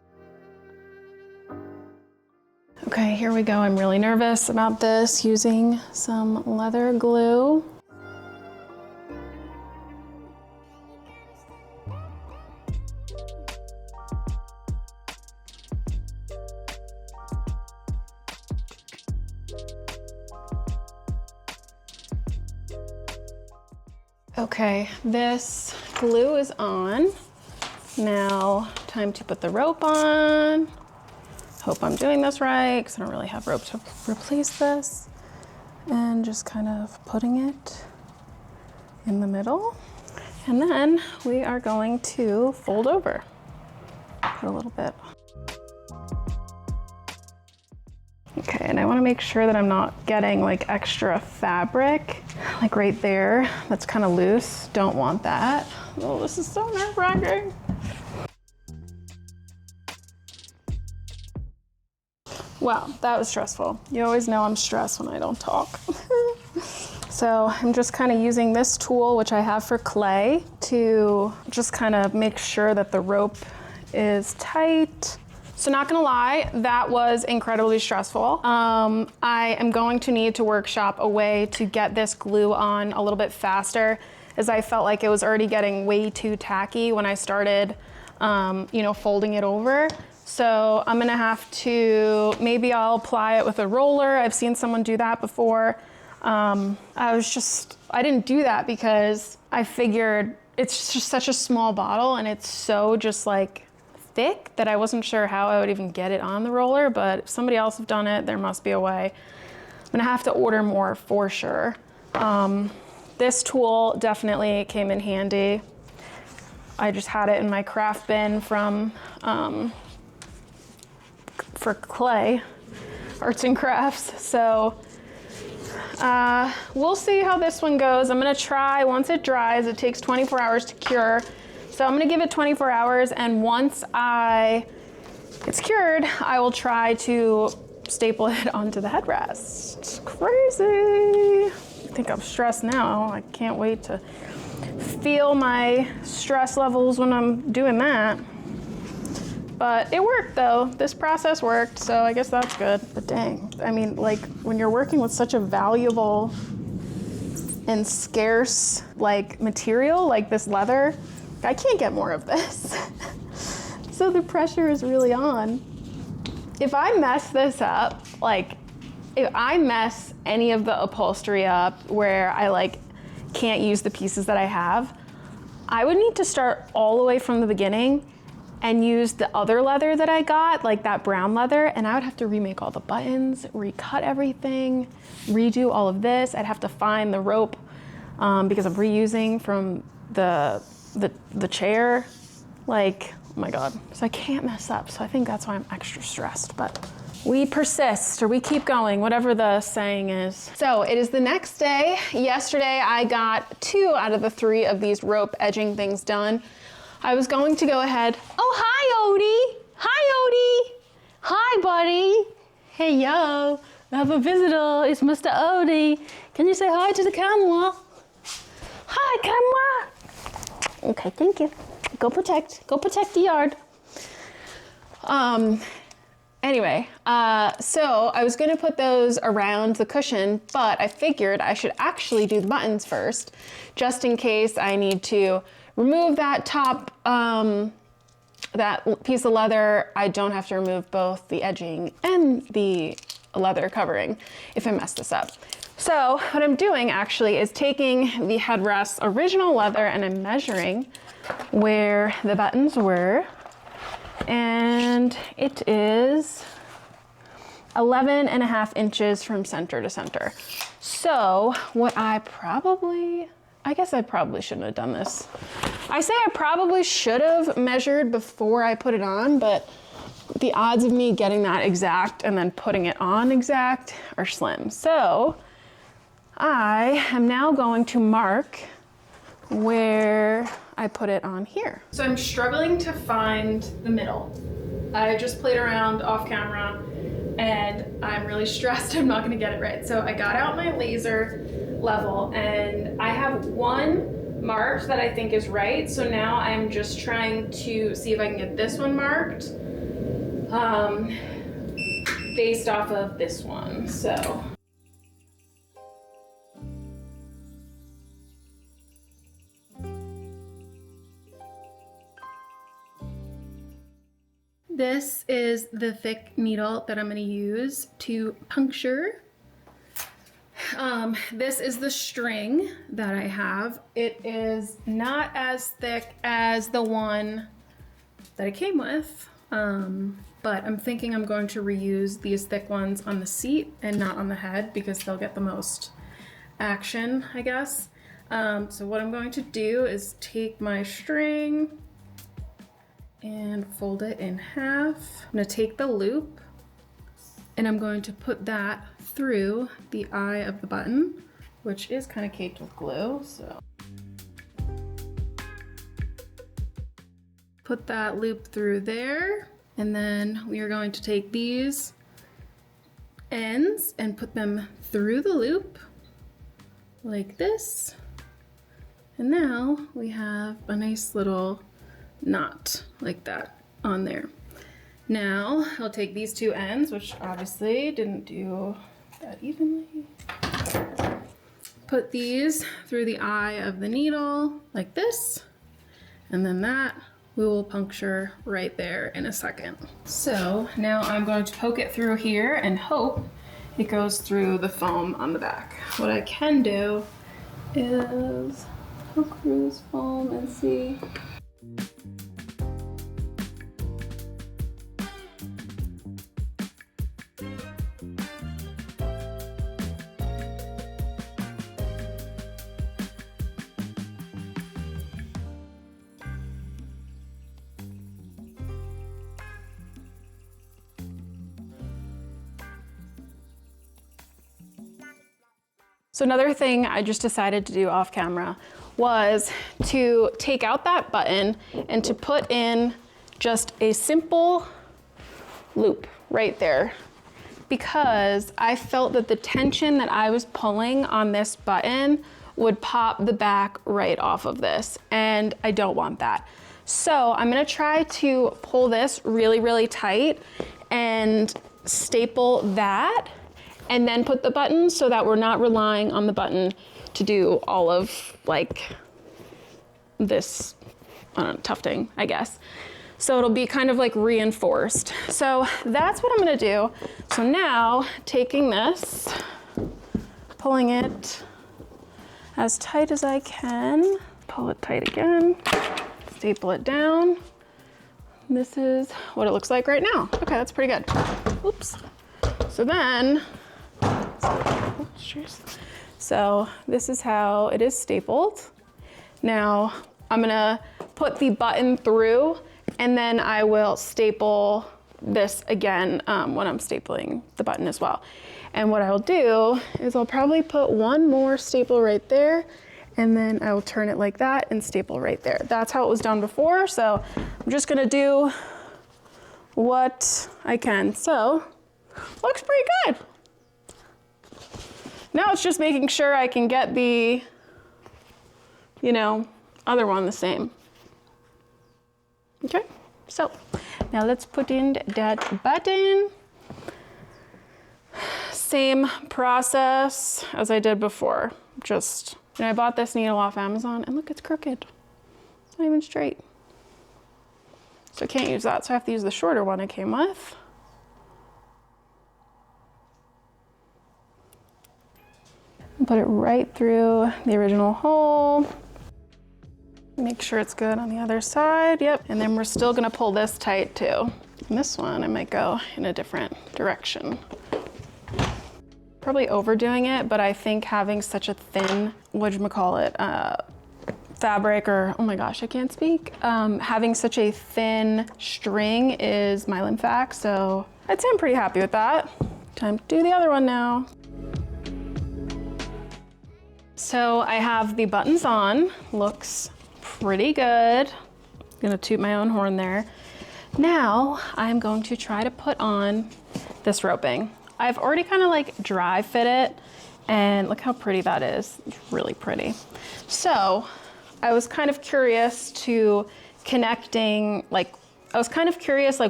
Okay, here we go. I'm really nervous about this, using some leather glue. Okay, this glue is on. Now, time to put the rope on. Hope I'm doing this right, because I don't really have rope to replace this. And just kind of putting it in the middle. And then we are going to fold over. Put a little bit. Okay, and I want to make sure that I'm not getting like extra fabric, like right there. That's kind of loose. Don't want that. Oh, this is so nerve-wracking. Wow, that was stressful. You always know I'm stressed when I don't talk. So I'm just kind of using this tool, which I have for clay, to just kind of make sure that the rope is tight. So not gonna lie, that was incredibly stressful. I am going to need to workshop a way to get this glue on a little bit faster, as I felt like it was already getting way too tacky when I started, folding it over. So I'm gonna have to, maybe I'll apply it with a roller. I've seen someone do that before. I didn't do that because I figured it's just such a small bottle and it's so just like thick that I wasn't sure how I would even get it on the roller, but if somebody else have done it, there must be a way. I'm gonna have to order more for sure. This tool definitely came in handy. I just had it in my craft bin for clay, arts and crafts. So we'll see how this one goes. I'm gonna try, once it dries, it takes 24 hours to cure. So I'm gonna give it 24 hours, and once it's cured, I will try to staple it onto the headrest. Crazy. think I'm stressed now. I can't wait to feel my stress levels when I'm doing that. But it worked though. This process worked, so I guess that's good. But dang, I mean, like when you're working with such a valuable and scarce like material like this leather, I can't get more of this. So the pressure is really on. If I mess this up, like if I mess any of the upholstery up where I like can't use the pieces that I have, I would need to start all the way from the beginning and use the other leather that I got, like that brown leather, and I would have to remake all the buttons, recut everything, redo all of this. I'd have to find the rope because I'm reusing from the chair. Like, oh my God. So I can't mess up. So I think that's why I'm extra stressed, but we persist, or we keep going, whatever the saying is. So it is the next day. Yesterday I got 2 out of the 3 of these rope edging things done. I was going to go ahead. Oh, hi, Odie. Hi, Odie. Hi, buddy. Hey, yo. We have a visitor. It's Mr. Odie. Can you say hi to the camera? Hi, camera. Okay, thank you. Go protect the yard. Anyway, so I was gonna put those around the cushion, but I figured I should actually do the buttons first, just in case I need to remove that top, that piece of leather. I don't have to remove both the edging and the leather covering if I mess this up. So what I'm doing actually is taking the headrest's original leather and I'm measuring where the buttons were, and it is 11.5 inches from center to center. So what I guess I probably shouldn't have done this. I say I probably should have measured before I put it on, but the odds of me getting that exact and then putting it on exact are slim. So I am now going to mark where I put it on here. So I'm struggling to find the middle. I just played around off camera and I'm really stressed I'm not gonna get it right. So I got out my laser level and I have one marked that I think is right. So now I'm just trying to see if I can get this one marked based off of this one. So this is the thick needle that I'm going to use to puncture. This is the string that I have. It is not as thick as the one that it came with, but I'm thinking I'm going to reuse these thick ones on the seat and not on the head because they'll get the most action, I guess. So what I'm going to do is take my string and fold it in half. I'm gonna take the loop and I'm going to put that through the eye of the button, which is kind of caked with glue, so. Put that loop through there, and then we are going to take these ends and put them through the loop like this. And now we have a nice little knot like that on there. Now I'll take these 2 ends, which obviously didn't do that evenly. Put these through the eye of the needle like this, and then that we will puncture right there in a second. So now I'm going to poke it through here and hope it goes through the foam on the back. What I can do is hook through this foam and see. So another thing I just decided to do off camera was to take out that button and to put in just a simple loop right there, because I felt that the tension that I was pulling on this button would pop the back right off of this, and I don't want that. So I'm gonna try to pull this really, really tight and staple that, and then put the button so that we're not relying on the button to do all of like this, I don't know, tufting, I guess. So it'll be kind of like reinforced. So that's what I'm gonna do. So now, taking this, pulling it as tight as I can, pull it tight again, staple it down. This is what it looks like right now. Okay, that's pretty good. Oops. So then, so this is how it is stapled. Now I'm gonna put the button through, and then I will staple this again when I'm stapling the button as well. And what I'll do is I'll probably put one more staple right there, and then I will turn it like that and staple right there. That's how it was done before, so I'm just gonna do what I can. So, looks pretty good. Now it's just making sure I can get the, other one the same. Okay, so now let's put in that button. Same process as I did before. Just, I bought this needle off Amazon, and look, it's crooked. It's not even straight. So I can't use that, so I have to use the shorter one I came with. Put it right through the original hole. Make sure it's good on the other side, yep. And then we're still gonna pull this tight too. And this one, I might go in a different direction. Probably overdoing it, but I think having such a thin, fabric, or, oh my gosh, I can't speak. Having such a thin string is my lymphac, so I'd say I'm pretty happy with that. Time to do the other one now. So I have the buttons on, looks pretty good. I'm gonna toot my own horn there. Now I'm going to try to put on this roping. I've already kind of like dry fit it, and look how pretty that is. It's really pretty. So I was kind of curious to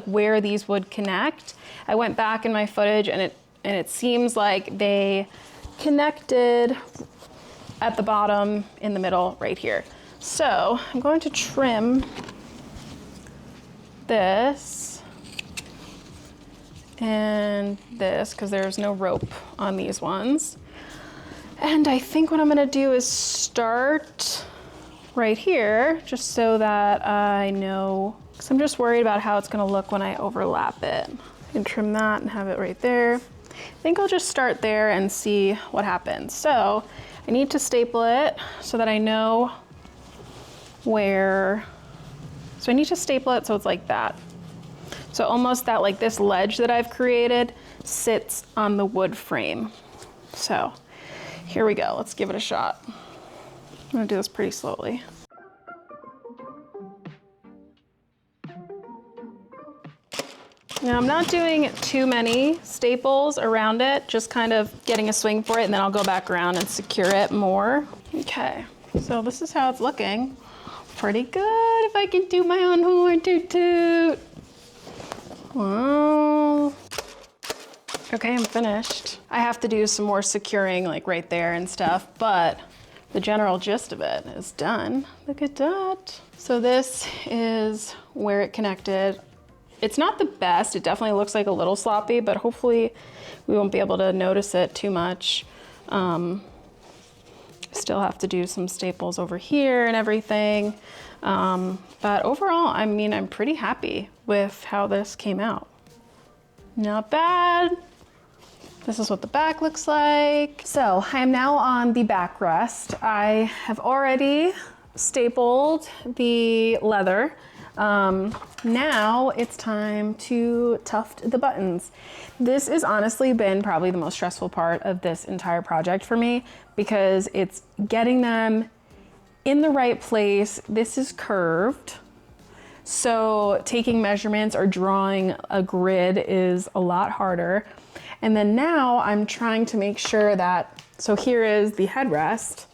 where these would connect. I went back in my footage, and it seems like they connected at the bottom, in the middle, right here. So I'm going to trim this and this, because there's no rope on these ones. And I think what I'm gonna do is start right here, just so that I know, because I'm just worried about how it's gonna look when I overlap it. I can trim that and have it right there. I think I'll just start there and see what happens. So I need to staple it so that I know where, so I need to staple it so it's like that. So almost that, like this ledge that I've created sits on the wood frame. So here we go, let's give it a shot. I'm gonna do this pretty slowly. Now I'm not doing too many staples around it, just kind of getting a swing for it, and then I'll go back around and secure it more. Okay, so this is how it's looking. Pretty good, if I can do my own horn, toot toot. Wow. Okay, I'm finished. I have to do some more securing like right there and stuff, but the general gist of it is done. Look at that. So this is where it connected. It's not the best, it definitely looks like a little sloppy, but hopefully we won't be able to notice it too much. Still have to do some staples over here and everything. But overall, I mean, I'm pretty happy with how this came out. Not bad. This is what the back looks like. So I am now on the backrest. I have already stapled the leather. Now it's time to tuft the buttons. This has honestly been probably the most stressful part of this entire project for me, because it's getting them in the right place. This is curved, So taking measurements or drawing a grid is a lot harder. And then now I'm trying to make sure that, so here is the headrest.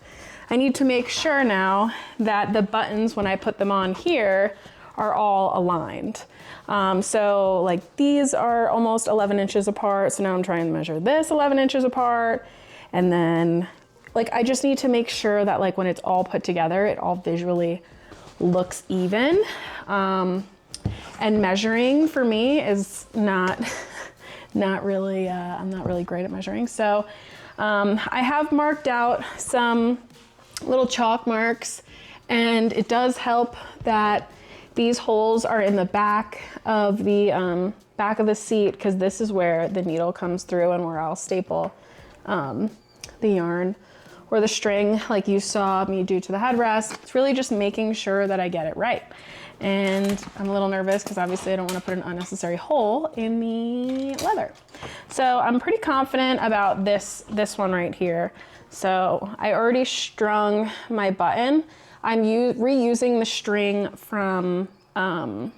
I need to make sure now that the buttons, when I put them on here, are all aligned. So like these are almost 11 inches apart. So now I'm trying to measure this 11 inches apart. And then like, I just need to make sure that like when it's all put together, it all visually looks even. And measuring for me is not really, I'm not really great at measuring. So I have marked out some little chalk marks, and it does help that these holes are in the back of the seat, because this is where the needle comes through and where I'll staple the yarn or the string like you saw me do to the headrest. It's really just making sure that I get it right. And I'm a little nervous because obviously I don't want to put an unnecessary hole in the leather. So I'm pretty confident about this one right here. So I already strung my button. I'm reusing the string from the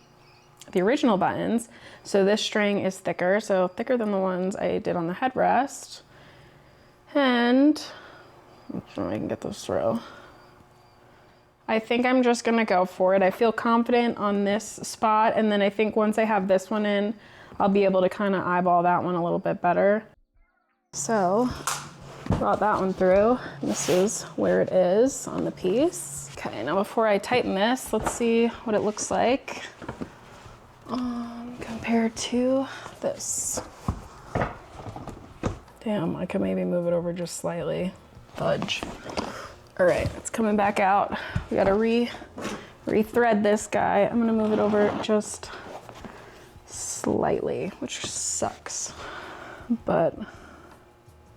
original buttons. So this string is thicker, so thicker than the ones I did on the headrest. And I'm sure I can get this through. I think I'm just gonna go for it. I feel confident on this spot, and then I think once I have this one in, I'll be able to kind of eyeball that one a little bit better. So, brought that one through. This is where it is on the piece. Okay, now before I tighten this, let's see what it looks like compared to this. Damn, I could maybe move it over just slightly. Fudge. All right, it's coming back out. We gotta re-thread this guy. I'm gonna move it over just slightly, which sucks, but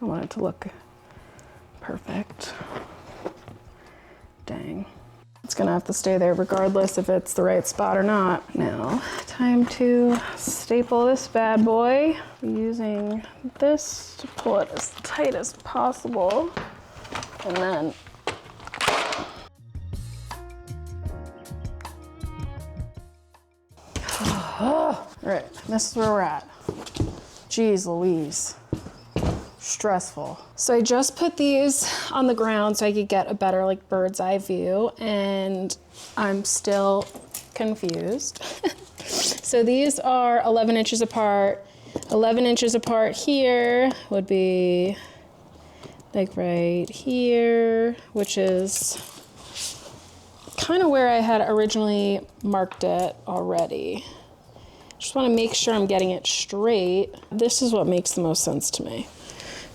I want it to look perfect. Dang. It's gonna have to stay there regardless if it's the right spot or not. Now, time to staple this bad boy. I'm using this to pull it as tight as possible. And then all right, this is where we're at. Jeez Louise, stressful. So I just put these on the ground so I could get a better like bird's eye view, and I'm still confused. So these are 11 inches apart. 11 inches apart here would be like right here, which is kind of where I had originally marked it already. Just want to make sure I'm getting it straight. This is what makes the most sense to me,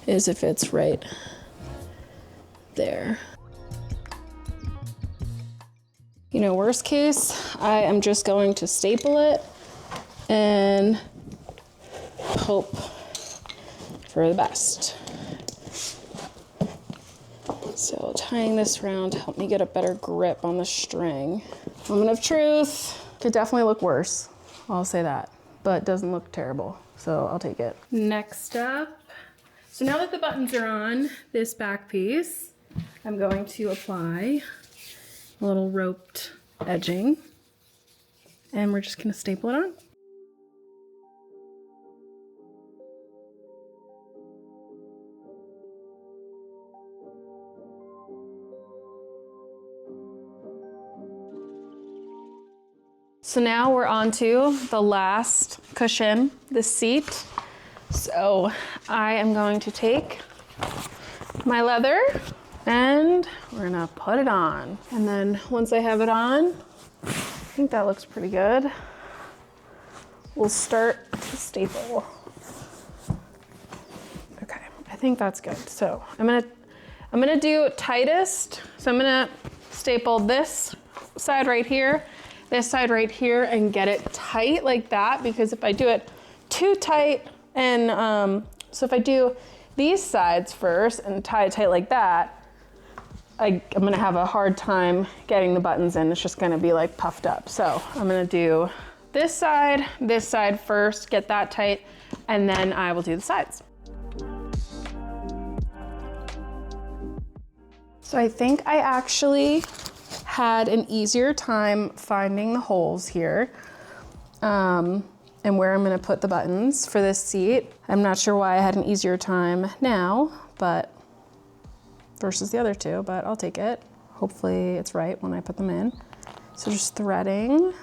is if it's right there. You know, worst case, I am just going to staple it and hope for the best. So tying this around to help me get a better grip on the string. Moment of truth. Could definitely look worse. I'll say that, but doesn't look terrible, so I'll take it. Next up, so now that the buttons are on this back piece, I'm going to apply a little roped edging, and we're just gonna staple it on. So now we're on to the last cushion, the seat. So I am going to take my leather and we're gonna put it on. And then once I have it on, I think that looks pretty good. We'll start to staple. Okay, I think that's good. So I'm gonna do tightest. So I'm gonna staple this side right here, this side right here, and get it tight like that, because if I do it too tight and so if I do these sides first and tie it tight like that, I'm gonna have a hard time getting the buttons in. It's just gonna be like puffed up. So I'm gonna do this side first, get that tight, and then I will do the sides. So I think I actually had an easier time finding the holes here and where I'm gonna put the buttons for this seat. I'm not sure why I had an easier time now, but versus the other two, but I'll take it. Hopefully it's right when I put them in. So just threading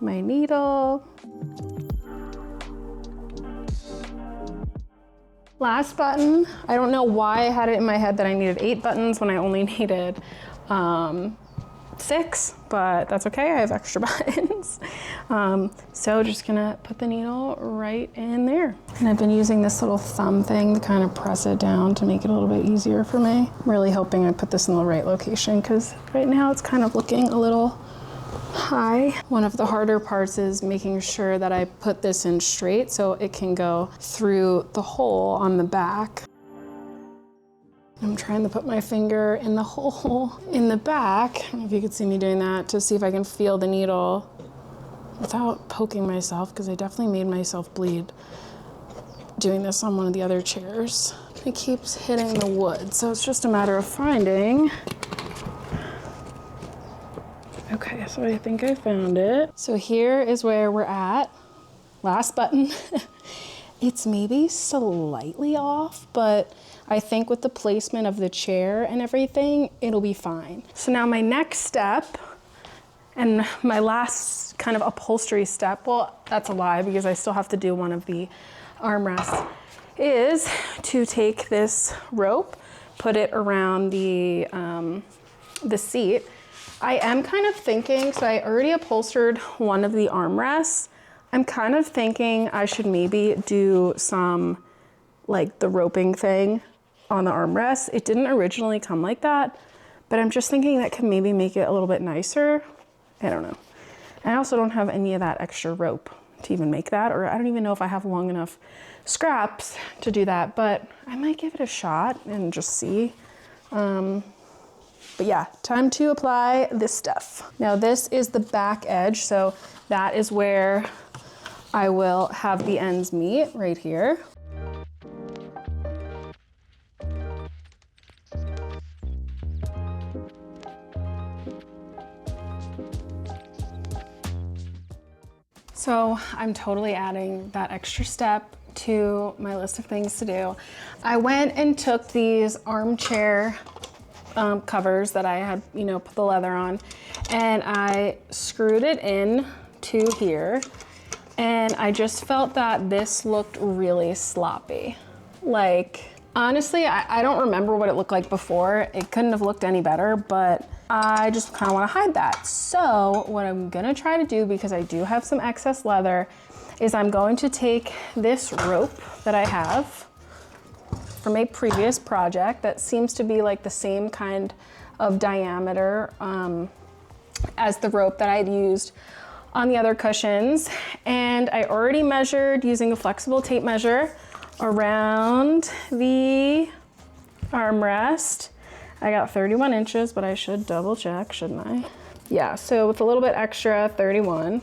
my needle. Last button, I don't know why I had it in my head that I needed 8 buttons when I only needed 6, but that's okay, I have extra buttons. So just gonna put the needle right in there. And I've been using this little thumb thing to kind of press it down to make it a little bit easier for me. I'm really hoping I put this in the right location because right now it's kind of looking a little high. One of the harder parts is making sure that I put this in straight so it can go through the hole on the back. I'm trying to put my finger in the hole in the back. I don't know if you could see me doing that to see if I can feel the needle without poking myself, because I definitely made myself bleed doing this on one of the other chairs. It keeps hitting the wood, so it's just a matter of finding. Okay, so I think I found it. So here is where we're at. Last button. It's maybe slightly off, but I think with the placement of the chair and everything, it'll be fine. So now my next step, and my last kind of upholstery step, well, that's a lie because I still have to do one of the armrests, is to take this rope, put it around the seat. I am kind of thinking, so I already upholstered one of the armrests. I'm kind of thinking I should maybe do some, like the roping thing on the armrest. It didn't originally come like that, but I'm just thinking that could maybe make it a little bit nicer. I don't know. I also don't have any of that extra rope to even make that, or I don't even know if I have long enough scraps to do that, but I might give it a shot and just see. But yeah, time to apply this stuff. Now this is the back edge, so that is where I will have the ends meet, right here. So I'm totally adding that extra step to my list of things to do. I went and took these armchair covers that I had, put the leather on, and I screwed it in to here, and I just felt that this looked really sloppy. Like, honestly, I don't remember what it looked like before. It couldn't have looked any better, but I just kind of want to hide that. So what I'm gonna try to do, because I do have some excess leather, is I'm going to take this rope that I have from a previous project that seems to be like the same kind of diameter as the rope that I'd used on the other cushions. And I already measured using a flexible tape measure around the armrest. I got 31 inches, but I should double check, shouldn't I? Yeah, so with a little bit extra, 31.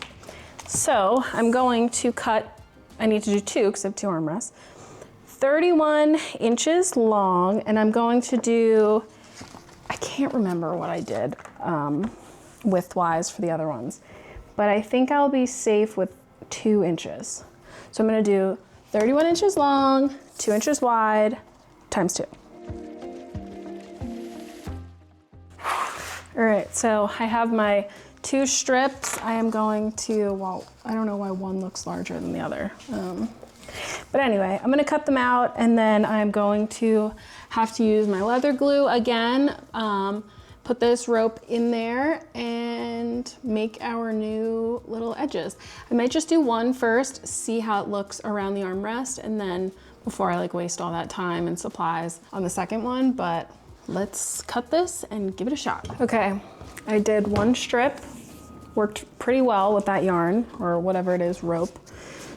So I'm going to cut, I need to do 2 because I have 2 armrests. 31 inches long, and I'm going to do, I can't remember what I did width-wise for the other ones, but I think I'll be safe with 2 inches. So I'm gonna do 31 inches long, 2 inches wide, times 2. All right, so I have my 2 strips. I am going to, well, I don't know why one looks larger than the other. But anyway, I'm gonna cut them out, and then I'm going to have to use my leather glue again, put this rope in there, and make our new little edges. I might just do one first, see how it looks around the armrest, and then before I waste all that time and supplies on the second one, but let's cut this and give it a shot. Okay, I did 1 strip, worked pretty well with that yarn, or whatever it is, rope.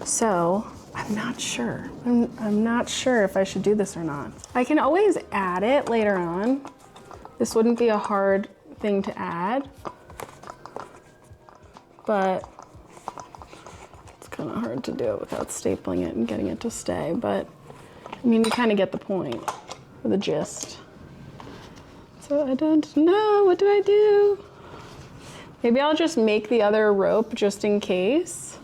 So I'm not sure. I'm not sure if I should do this or not. I can always add it later on. This wouldn't be a hard thing to add, but it's kind of hard to do it without stapling it and getting it to stay. But I mean, you kind of get the point, or the gist. So So I don't know, what do I do? Maybe I'll just make the other rope just in case.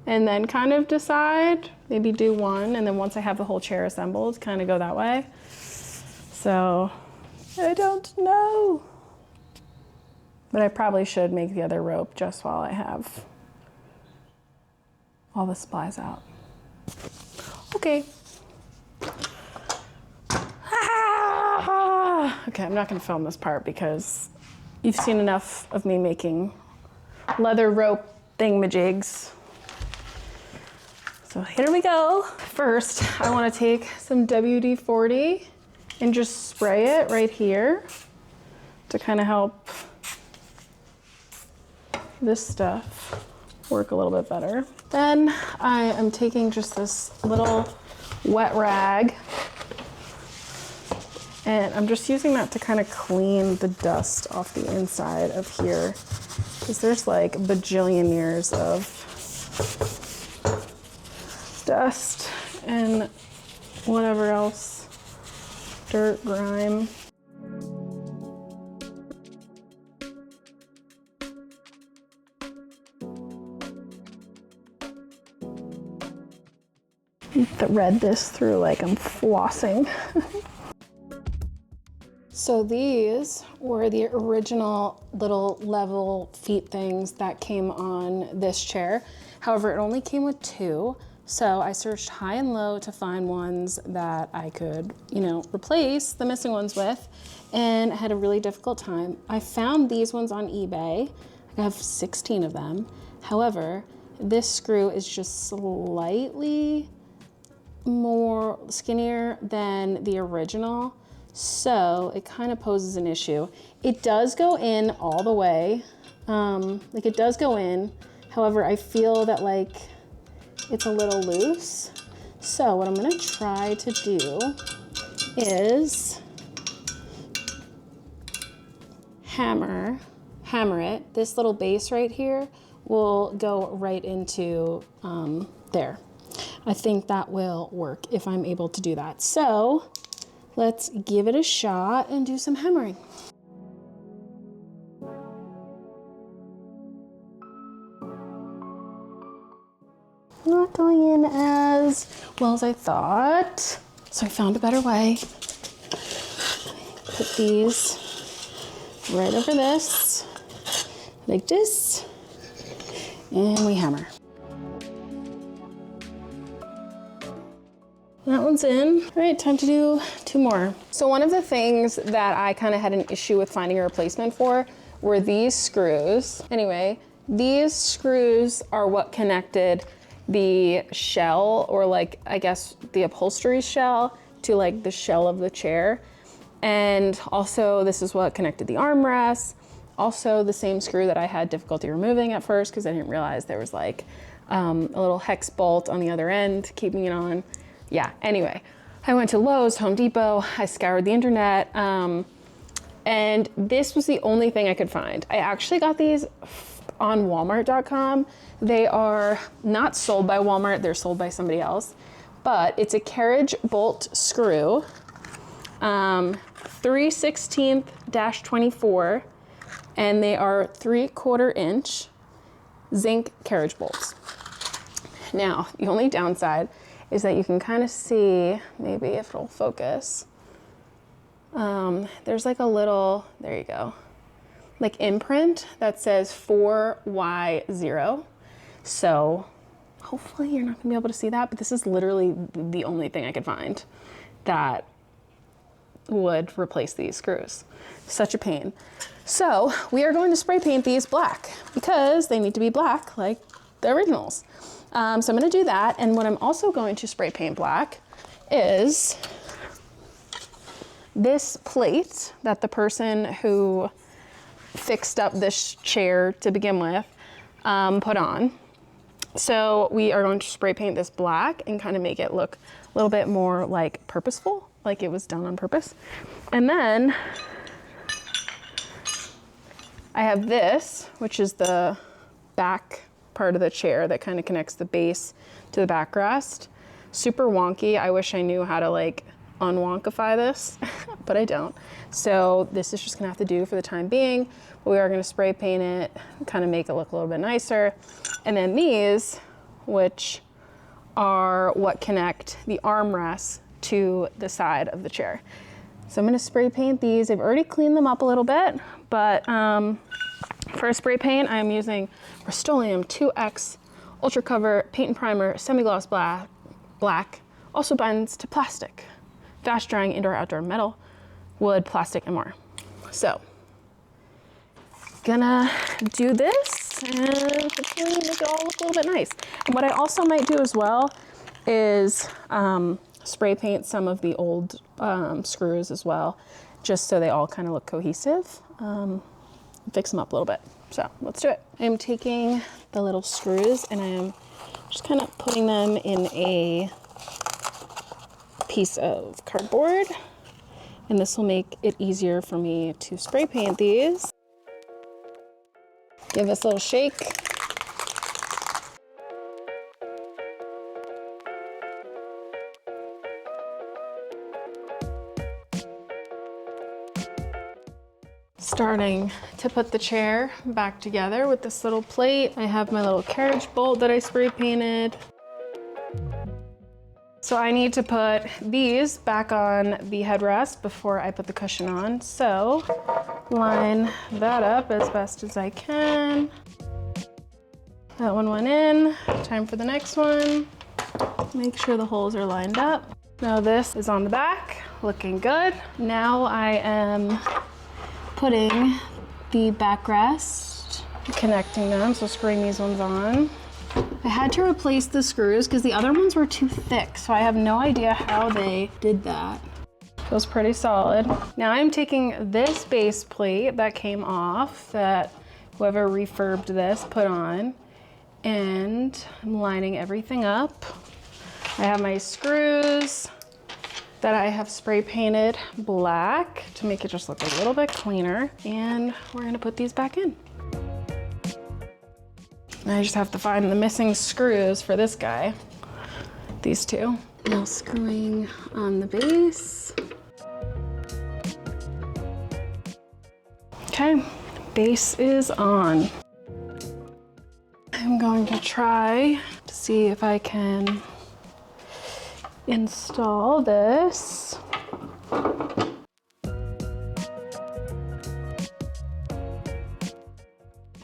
And then kind of decide, maybe do one, and then once I have the whole chair assembled, kind of go that way. So I don't know. But I probably should make the other rope just while I have all the supplies out. Okay. Okay, I'm not gonna film this part because you've seen enough of me making leather rope thingamajigs. So here we go. First, I wanna take some WD-40 and just spray it right here to kind of help this stuff work a little bit better. Then I am taking just this little wet rag and I'm just using that to kind of clean the dust off the inside of here because there's like bajillion years of dust and whatever else, dirt, grime. Thread this through like I'm flossing. So these were the original little level feet things that came on this chair. However, it only came with 2. So I searched high and low to find ones that I could, you know, replace the missing ones with, and I had a really difficult time. I found these ones on eBay. I have 16 of them. However, this screw is just slightly more skinnier than the original, so it kind of poses an issue. It does go in all the way, like it does go in. However, I feel that like it's a little loose. So what I'm gonna try to do is hammer it. This little base right here will go right into there. I think that will work if I'm able to do that. So let's give it a shot and do some hammering. Not going in as well as I thought. So I found a better way. Put these right over this, like this, and we hammer. That one's in. All right, time to do 2 more. So one of the things that I kind of had an issue with finding a replacement for were these screws. Anyway, these screws are what connected the shell, or like, I guess the upholstery shell, to like the shell of the chair. And also this is what connected the armrests. Also the same screw that I had difficulty removing at first because I didn't realize there was like a little hex bolt on the other end keeping it on. Yeah, anyway, I went to Lowe's, Home Depot, I scoured the internet, and this was the only thing I could find. I actually got these on Walmart.com. They are not sold by Walmart, they're sold by somebody else, but it's a carriage bolt screw, 3/16-24, and they are 3/4 inch zinc carriage bolts. Now, the only downside is that you can kind of see, maybe if it'll focus, there's like a little, there you go, like imprint that says 4Y0. So hopefully you're not gonna be able to see that, but this is literally the only thing I could find that would replace these screws. Such a pain. So we are going to spray paint these black because they need to be black like the originals. So I'm gonna do that, and what I'm also going to spray paint black is this plate that the person who fixed up this chair to begin with put on. So we are going to spray paint this black and kind of make it look a little bit more like purposeful, like it was done on purpose. And then I have this, which is the back part of the chair that kind of connects the base to the backrest. Super wonky. I wish I knew how to like unwonkify this, but I don't. So this is just gonna have to do for the time being. But we are gonna spray paint it, kind of make it look a little bit nicer. And then these, which are what connect the armrests to the side of the chair. So I'm gonna spray paint these. I've already cleaned them up a little bit, but for spray paint, I'm using Rust-Oleum 2X Ultra Cover Paint and Primer Semi-Gloss Black. Also binds to plastic. Fast drying indoor outdoor metal, wood, plastic, and more. So, gonna do this and hopefully make it all look a little bit nice. And what I also might do as well is spray paint some of the old screws as well, just so they all kind of look cohesive. Fix them up a little bit. So let's do it. I'm taking the little screws and I am just kind of putting them in a piece of cardboard, and this will make it easier for me to spray paint these. Give this a little shake. Starting to put the chair back together with this little plate. I have my little carriage bolt that I spray painted. So I need to put these back on the headrest before I put the cushion on. So line that up as best as I can. That one went in. Time for the next one. Make sure the holes are lined up. Now this is on the back, looking good. Now I am putting the backrest, connecting them, so screwing these ones on. I had to replace the screws because the other ones were too thick, so I have no idea how they did that. Feels pretty solid. Now I'm taking this base plate that came off that whoever refurbed this put on, and I'm lining everything up. I have my screws that I have spray painted black to make it just look a little bit cleaner, and we're gonna put these back in. I just have to find the missing screws for this guy. These two. Now screwing on the base. Okay, base is on. I'm going to try to see if I can install this.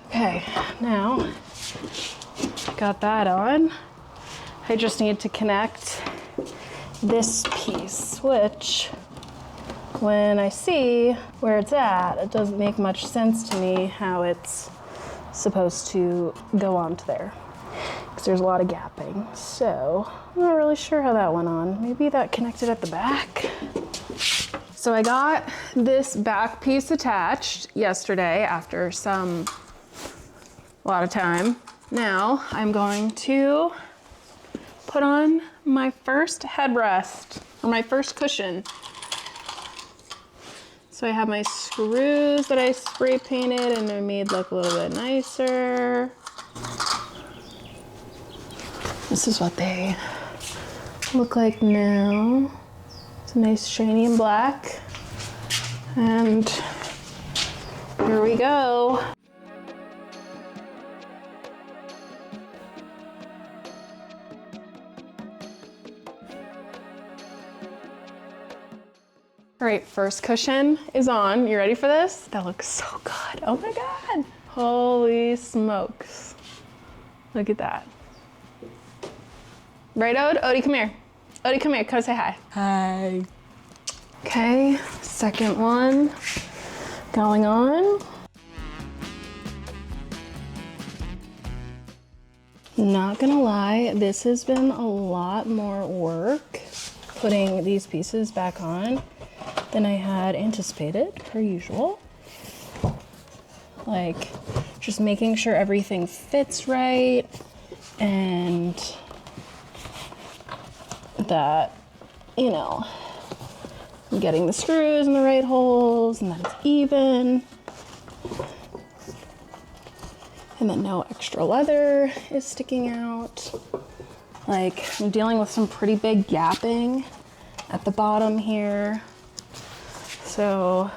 Okay, now got that on. I just need to connect this piece, which when I see where it's at, it doesn't make much sense to me how it's supposed to go onto there, because there's a lot of gapping. So I'm not really sure how that went on. Maybe that connected at the back. So I got this back piece attached yesterday after a lot of time. Now I'm going to put on my first headrest, or my first cushion. So I have my screws that I spray painted and they're made look a little bit nicer. This is what they look like now. It's a nice shiny and black. And here we go. All right, first cushion is on. You ready for this? That looks so good. Oh my God. Holy smokes. Look at that. Right, Ode? Odie, come here. Odie, come here. Come say hi. Hi. Okay, second one going on. Not gonna lie, this has been a lot more work putting these pieces back on than I had anticipated, per usual. Like, just making sure everything fits right and that, you know, I'm getting the screws in the right holes and that it's even. And then no extra leather is sticking out. Like, I'm dealing with some pretty big gapping at the bottom here. So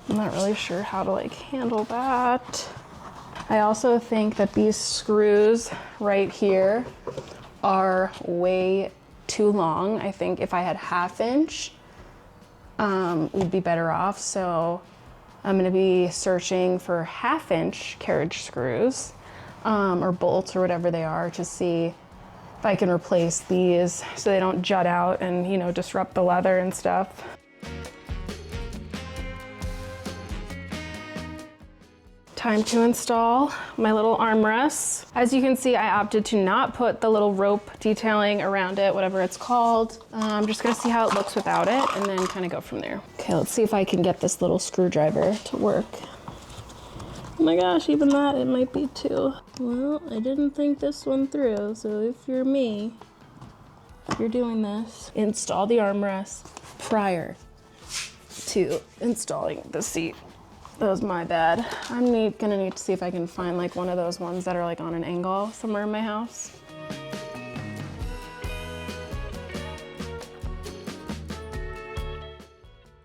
I'm not really sure how to like handle that. I also think that these screws right here are way too long. I think if I had 1/2 inch, we'd be better off. So I'm gonna be searching for 1/2 inch carriage screws or bolts or whatever they are to see if I can replace these so they don't jut out and, you know, disrupt the leather and stuff. Time to install my little armrests. As you can see, I opted to not put the little rope detailing around it, whatever it's called. I'm just gonna see how it looks without it and then kind of go from there. Okay, let's see if I can get this little screwdriver to work. Oh my gosh, even that, it might be too. Well, I didn't think this one through, so if you're me, if you're doing this, install the armrest prior to installing the seat. That was my bad. I'm gonna need to see if I can find like one of those ones that are like on an angle somewhere in my house.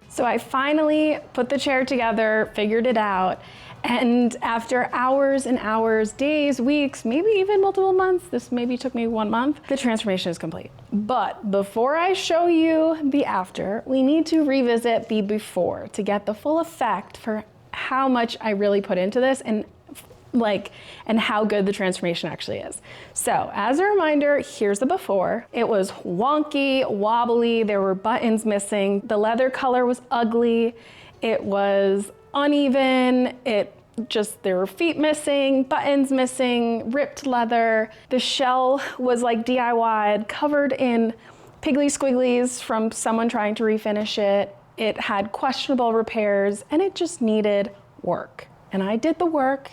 So I finally put the chair together, figured it out, and after hours and hours, days, weeks, maybe even multiple months, this maybe took me 1 month, the transformation is complete. But before I show you the after, we need to revisit the before to get the full effect for how much I really put into this and how good the transformation actually is. So as a reminder, here's the before. It was wonky, wobbly, there were buttons missing, the leather color was ugly, it was uneven, there were feet missing, buttons missing, ripped leather. The shell was like DIY'd, covered in piggly squigglies from someone trying to refinish it. It had questionable repairs and it just needed work. And I did the work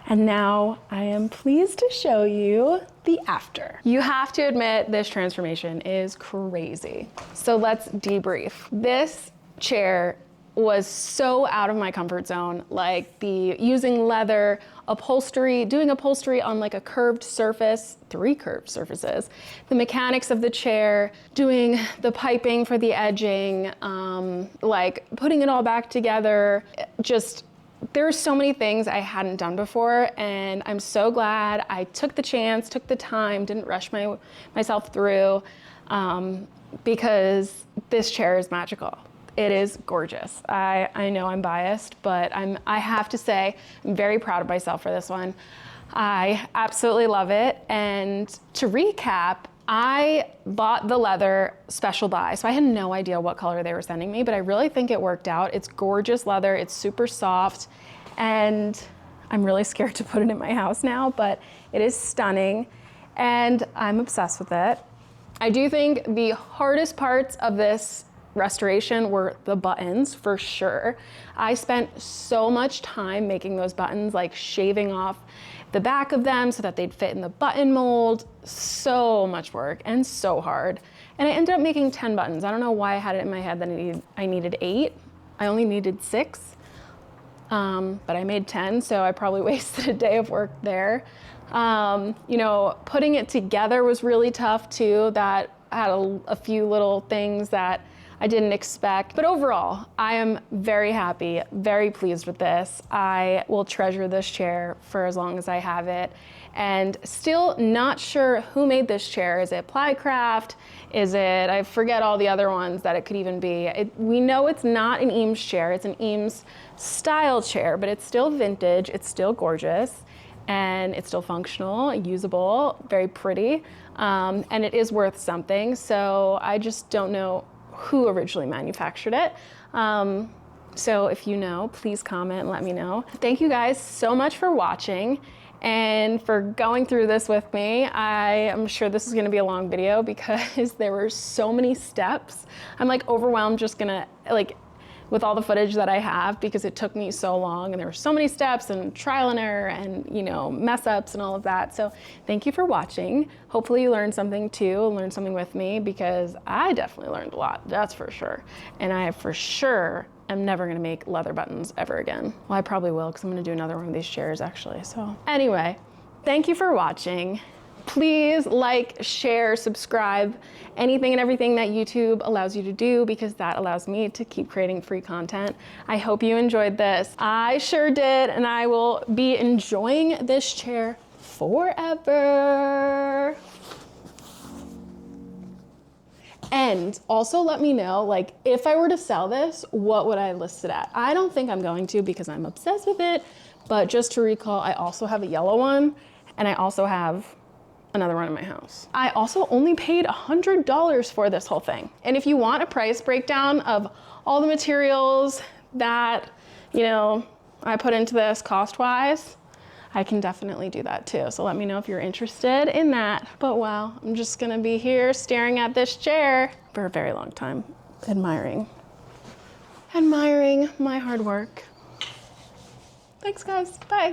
and now I am pleased to show you the after. You have to admit this transformation is crazy. So let's debrief. This chair was so out of my comfort zone, like using leather, upholstery, doing upholstery on like a curved surface, 3 curved surfaces, the mechanics of the chair, doing the piping for the edging, like putting it all back together. There are so many things I hadn't done before, and I'm so glad I took the chance, took the time, didn't rush myself through, because this chair is magical. It is gorgeous. I know I'm biased, but I have to say, I'm very proud of myself for this one. I absolutely love it. And to recap, I bought the leather special buy, so I had no idea what color they were sending me, but I really think it worked out. It's gorgeous leather, it's super soft, and I'm really scared to put it in my house now, but it is stunning, and I'm obsessed with it. I do think the hardest parts of this restoration were the buttons, for sure. I spent so much time making those buttons, like shaving off the back of them so that they'd fit in the button mold. So much work and so hard. And I ended up making 10 buttons. I don't know why I had it in my head that I needed 8. I only needed 6, but I made 10, so I probably wasted a day of work there. You know, putting it together was really tough too. That had a few little things that I didn't expect. But overall, I am very happy, very pleased with this. I will treasure this chair for as long as I have it. And still not sure who made this chair. Is it Plycraft? I forget all the other ones that it could even be. We know it's not an Eames chair. It's an Eames style chair, but it's still vintage. It's still gorgeous. And it's still functional, usable, very pretty. And it is worth something. So I just don't know who originally manufactured it. So if you know, please comment and let me know. Thank you guys so much for watching and for going through this with me. I am sure this is gonna be a long video because there were so many steps. I'm like overwhelmed just gonna with all the footage that I have because it took me so long and there were so many steps and trial and error and mess ups and all of that. So thank you for watching. Hopefully you learned something too, learned something with me because I definitely learned a lot, that's for sure. And I for sure am never gonna make leather buttons ever again. Well, I probably will because I'm gonna do another one of these chairs actually. So anyway, thank you for watching. Please like, share, subscribe, anything and everything that YouTube allows you to do, because that allows me to keep creating free content. I hope you enjoyed this. I sure did, and I will be enjoying this chair forever. And also let me know, like, if I were to sell this, what would I list it at? I don't think I'm going to, because I'm obsessed with it, but just to recall, I also have a yellow one, and I also have another one in my house. I also only paid $100 for this whole thing. And if you want a price breakdown of all the materials that, you know, I put into this cost-wise, I can definitely do that too. So let me know if you're interested in that. But wow, I'm just gonna be here staring at this chair for a very long time, admiring my hard work. Thanks guys, bye.